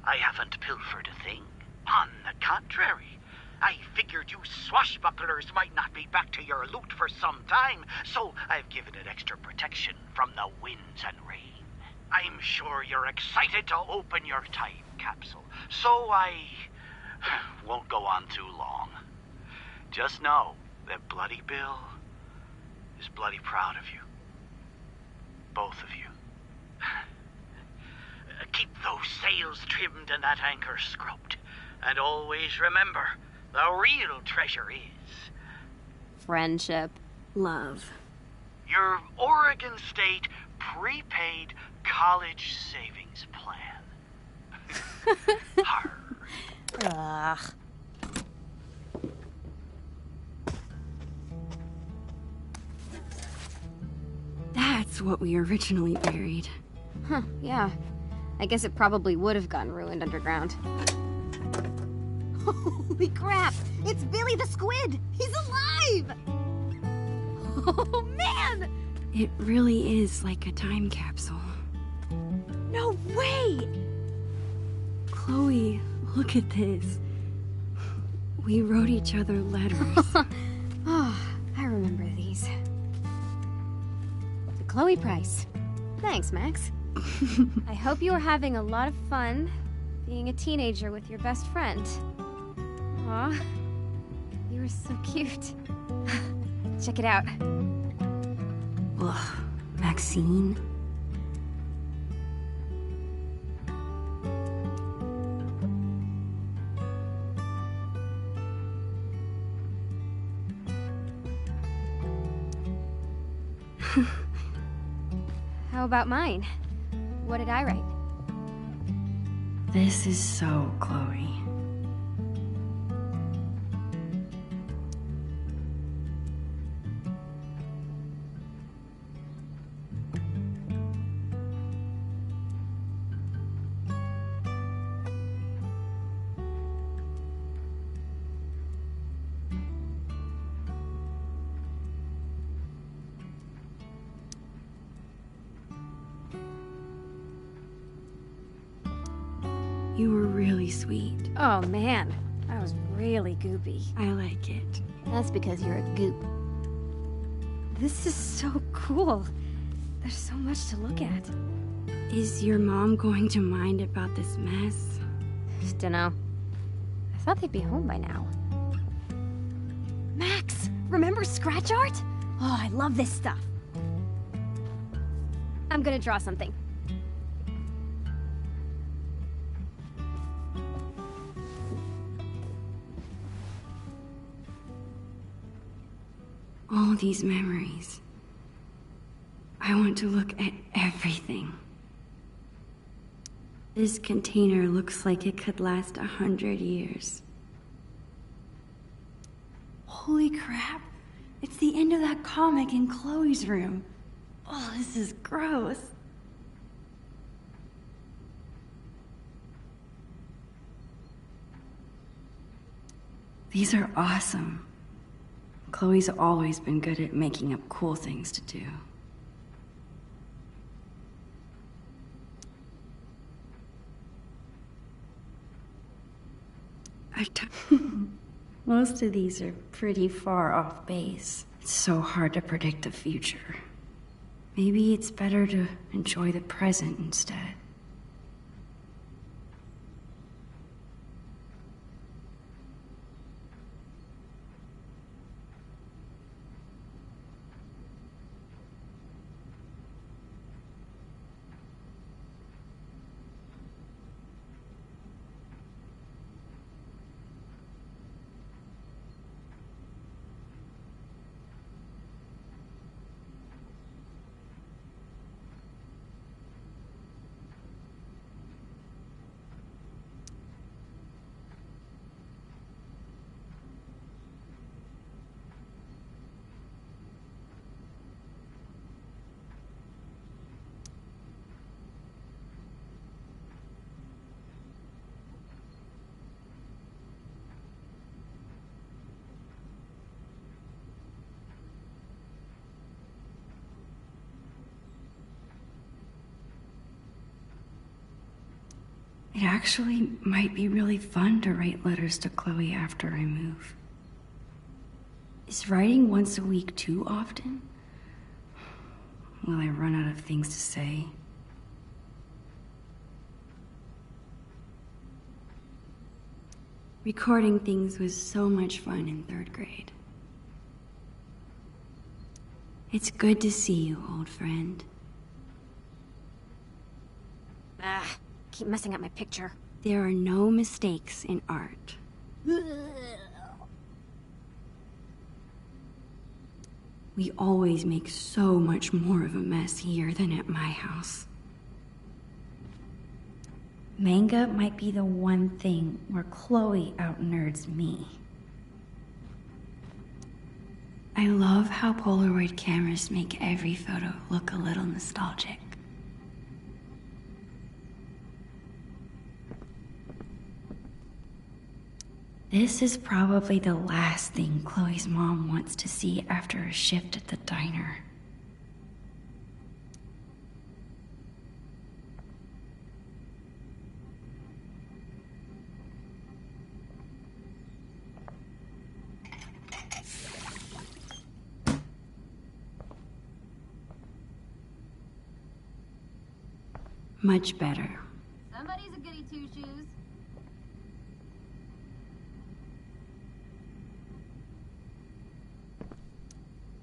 I haven't pilfered a thing. On the contrary, I figured you swashbucklers might not be back to your loot for some time, so I've given it extra protection from the winds and rain. I'm sure you're excited to open your time capsule, so I won't go on too long. Just know that Bloody Bill is bloody proud of you. Both of you. Keep those sails trimmed and that anchor scrubbed. And always remember, the real treasure is... Friendship. Love. Your Oregon State prepaid college savings plan. Ugh. That's what we originally buried. Huh, yeah. I guess it probably would have gotten ruined underground. Holy crap! It's Billy the Squid! He's alive! Oh, man! It really is like a time capsule. No way! Chloe, look at this. We wrote each other letters. Oh, I remember these. The Chloe Price. Thanks, Max. I hope you are having a lot of fun being a teenager with your best friend. Aw, you were so cute. Check it out. Ugh, Maxine? How about mine? What did I write? This is so Chloe. You were really sweet. Oh man, I was really goopy. I like it. That's because you're a goop. This is so cool. There's so much to look at. Is your mom going to mind about this mess? Dunno. I thought they'd be home by now. Max, remember scratch art? Oh, I love this stuff. I'm gonna draw something. All these memories. I want to look at everything. This container looks like it could last 100 years. Holy crap! It's the end of that comic in Chloe's room. Oh, this is gross. These are awesome. Chloe's always been good at making up cool things to do. Most of these are pretty far off base. It's so hard to predict the future. Maybe it's better to enjoy the present instead. It actually might be really fun to write letters to Chloe after I move. Is writing once a week too often? Will I run out of things to say? Recording things was so much fun in 3rd grade. It's good to see you, old friend. Ah, keep messing up my picture. There are no mistakes in art. We always make so much more of a mess here than at my house. Manga might be the one thing where Chloe out-nerds me. I love how Polaroid cameras make every photo look a little nostalgic. This is probably the last thing Chloe's mom wants to see after a shift at the diner. Much better. Somebody's a goody two-shoes.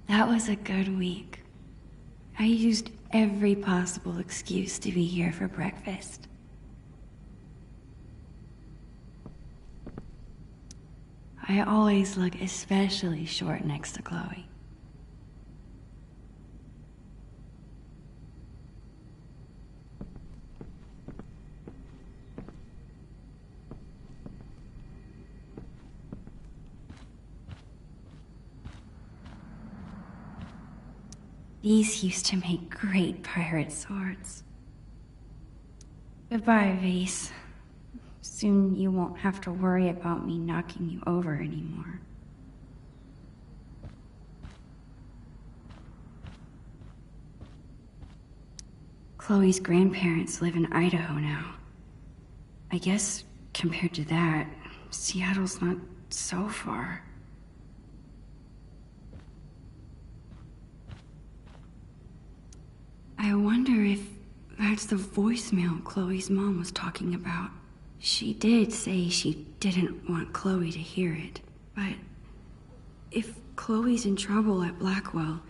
That was a good week. I used every possible excuse to be here for breakfast. I always look especially short next to Chloe. These used to make great pirate swords. Goodbye, Vase. Soon you won't have to worry about me knocking you over anymore. Chloe's grandparents live in Idaho now. I guess, compared to that, Seattle's not so far. I wonder if that's the voicemail Chloe's mom was talking about. She did say she didn't want Chloe to hear it, but if Chloe's in trouble at Blackwell,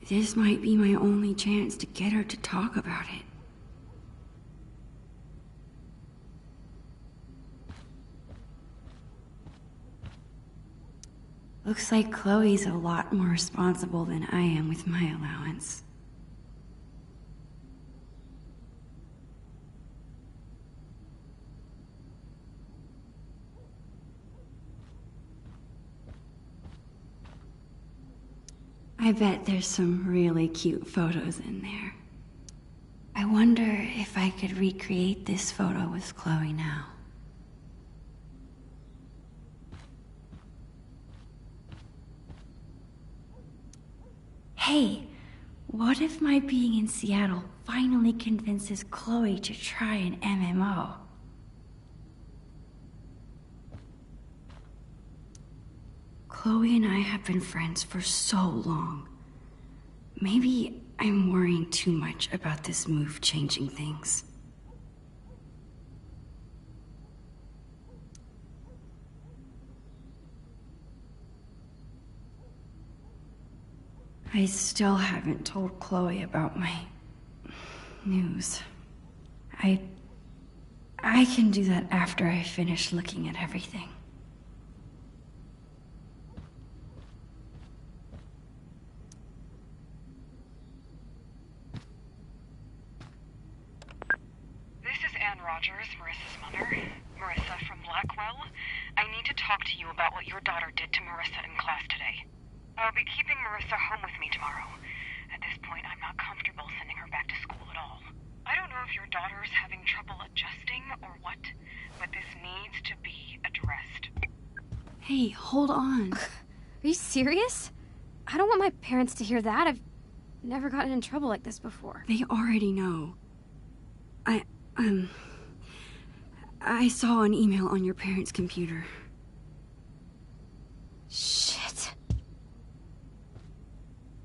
this might be my only chance to get her to talk about it. Looks like Chloe's a lot more responsible than I am with my allowance. I bet there's some really cute photos in there. I wonder if I could recreate this photo with Chloe now. Hey, what if my being in Seattle finally convinces Chloe to try an MMO? Chloe and I have been friends for so long. Maybe I'm worrying too much about this move changing things. I still haven't told Chloe about my news. I can do that after I finish looking at everything. This is Anne Rogers, Marissa's mother. Marissa from Blackwell. I need to talk to you about what your daughter did to Marissa in class today. I'll be keeping Marissa home with me tomorrow. At this point, I'm not comfortable sending her back to school at all. I don't know if your daughter's having trouble adjusting or what, but this needs to be addressed. Hey, hold on. Are you serious? I don't want my parents to hear that. I've never gotten in trouble like this before. They already know. I saw an email on your parents' computer. Shit.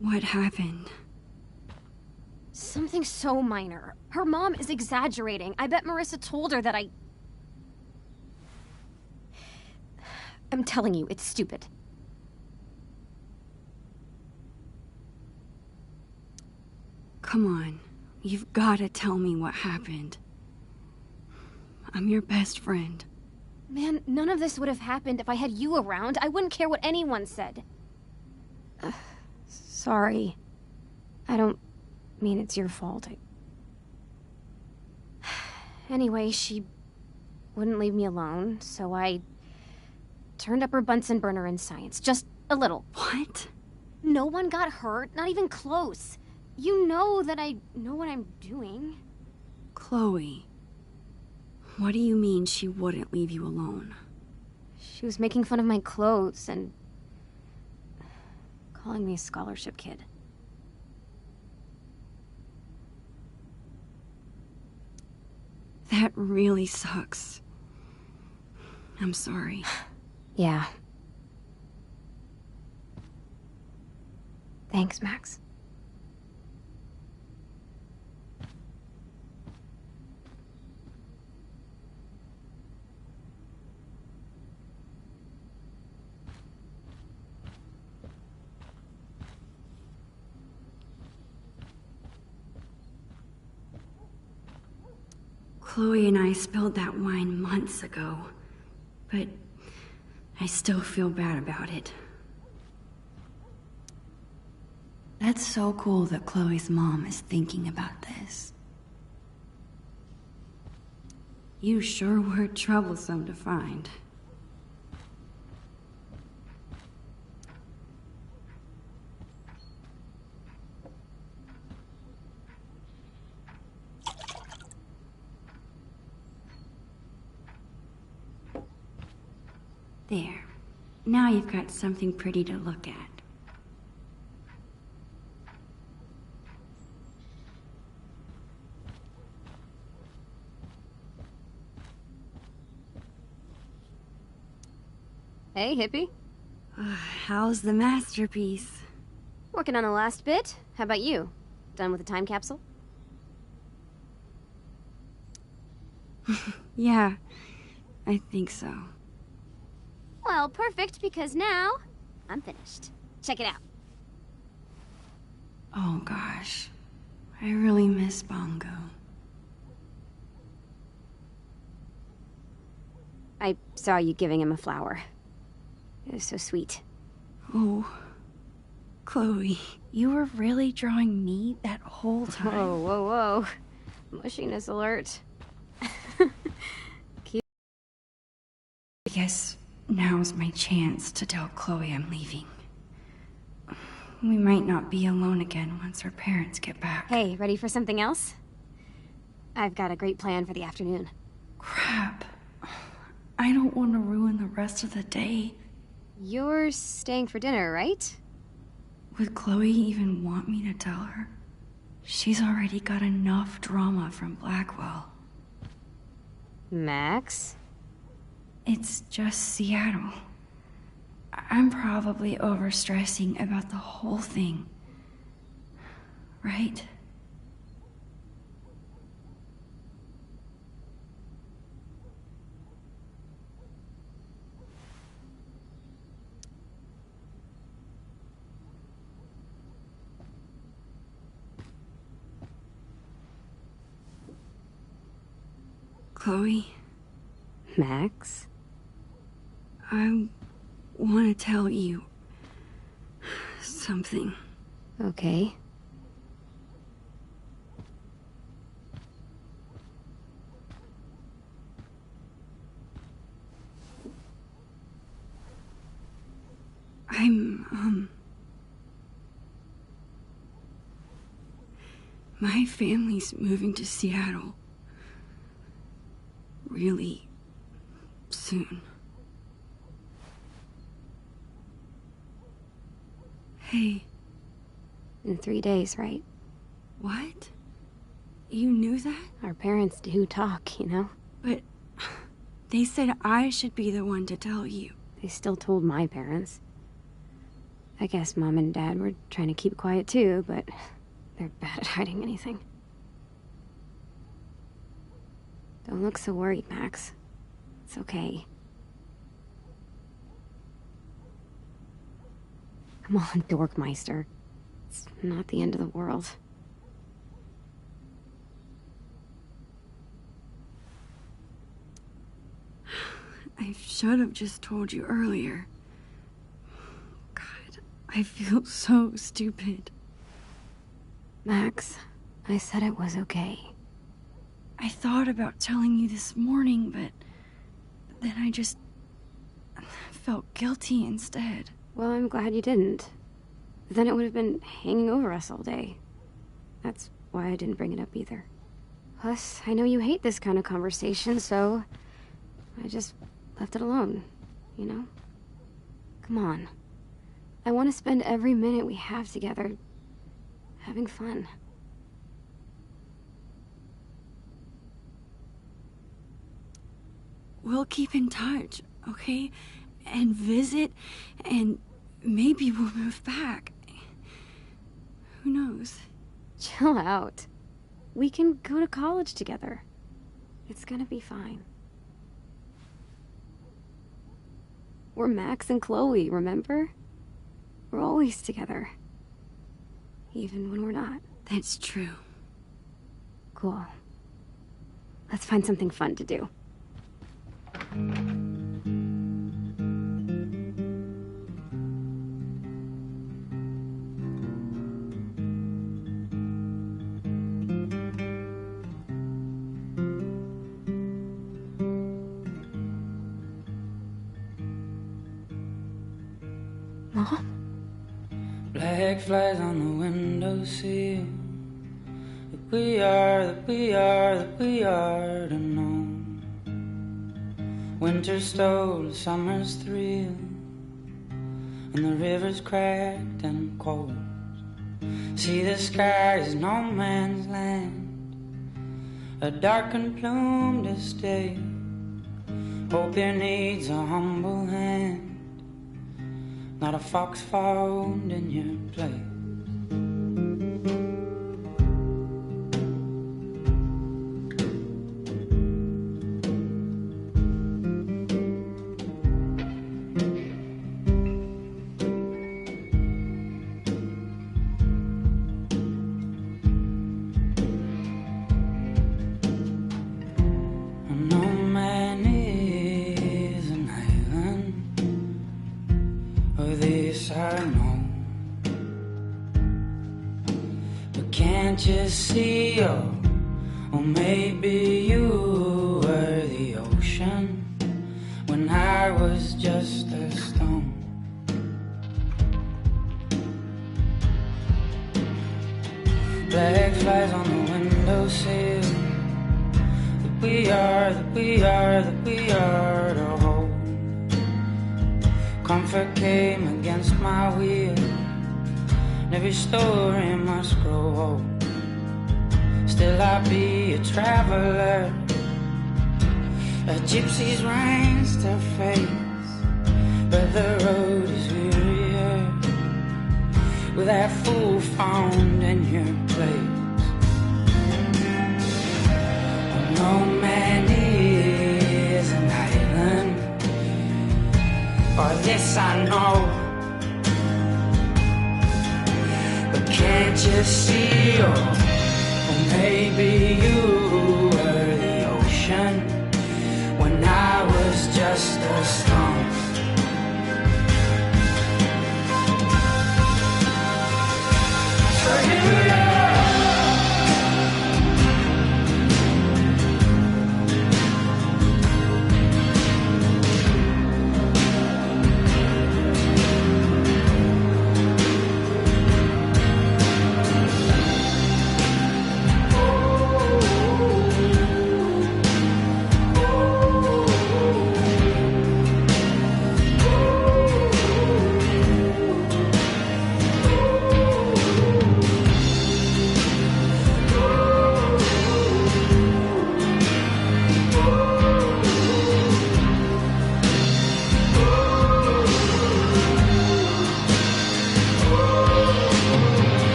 What happened? Something so minor. Her mom is exaggerating. I bet Marissa told her that I'm telling you, it's stupid. Come on. You've gotta tell me what happened. I'm your best friend. Man, none of this would have happened if I had you around. I wouldn't care what anyone said. Sorry. I don't mean it's your fault. Anyway, she wouldn't leave me alone, so I turned up her Bunsen burner in science. Just a little. What? No one got hurt, not even close. You know that I know what I'm doing. Chloe, what do you mean she wouldn't leave you alone? She was making fun of my clothes and calling me a scholarship kid. That really sucks. I'm sorry. Yeah. Thanks, Max. Chloe and I spilled that wine months ago, but I still feel bad about it. That's so cool that Chloe's mom is thinking about this. You sure were troublesome to find. There. Now you've got something pretty to look at. Hey, hippie. How's the masterpiece? Working on the last bit. How about you? Done with the time capsule? Yeah, I think so. Well, perfect, because now I'm finished. Check it out. Oh gosh, I really miss Bongo. I saw you giving him a flower. It was so sweet. Oh, Chloe, you were really drawing me that whole time? Whoa, whoa, whoa. Mushiness alert. I guess now's my chance to tell Chloe I'm leaving. We might not be alone again once her parents get back. Hey, ready for something else? I've got a great plan for the afternoon. Crap. I don't want to ruin the rest of the day. You're staying for dinner, right? Would Chloe even want me to tell her? She's already got enough drama from Blackwell. Max? It's just Seattle. I'm probably overstressing about the whole thing. Right? Chloe? Max? I want to tell you something. Okay. My family's moving to Seattle. Really soon. Hey. In 3 days, right? What? You knew that? Our parents do talk, you know? But they said I should be the one to tell you. They still told my parents. I guess Mom and Dad were trying to keep quiet too, but they're bad at hiding anything. Don't look so worried, Max. It's okay. Come on, Dorkmeister. It's not the end of the world. I should have just told you earlier. God, I feel so stupid. Max, I said it was okay. I thought about telling you this morning, but then I just felt guilty instead. Well, I'm glad you didn't. Then it would have been hanging over us all day. That's why I didn't bring it up either. Plus, I know you hate this kind of conversation, so I just left it alone, you know? Come on. I want to spend every minute we have together having fun. We'll keep in touch, okay? And visit, and maybe we'll move back. Who knows? Chill out. We can go to college together. It's gonna be fine. We're Max and Chloe, remember? We're always together. Even when we're not. That's true. Cool. Let's find something fun to do. Mom? Black flies on the windowsill. That we are to know. Winter stole summer's thrill, and the river's cracked and cold. See, the sky is no man's land, a dark and plumed estate. Hope here needs a humble hand, not a fox found in your place. Or maybe you were the ocean when I was just a stone. Black flies on the windowsill. That we are to hold. Comfort came against my will, and every story must grow old. Still I'll be a traveler, a gypsy's reins to face, but the road is wearier with that fool found in your place. No man is an island, or this I know. But can't you see, or maybe you were the ocean when I was just a stone. So here we are.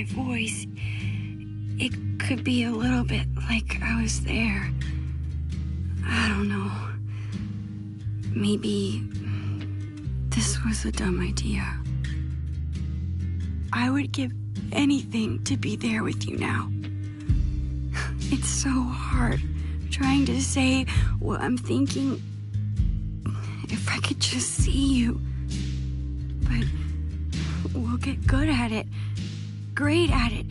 Voice, it could be a little bit like I was there. I don't know. Maybe this was a dumb idea. I would give anything to be there with you now. It's so hard trying to say what I'm thinking. If I could just see you. But we'll get good at it. Great at it.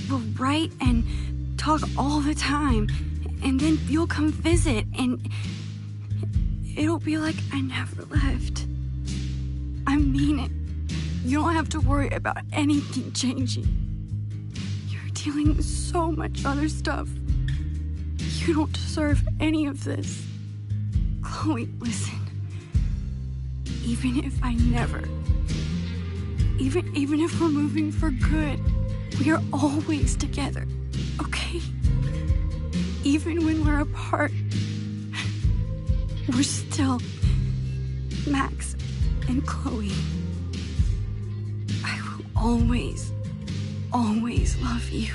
We'll write and talk all the time, and then you'll come visit, and it'll be like I never left. I mean it. You don't have to worry about anything changing. You're dealing with so much other stuff. You don't deserve any of this. Chloe, listen. Even if I never... Even if we're moving for good, we are always together, okay? Even when we're apart, we're still Max and Chloe. I will always, always love you.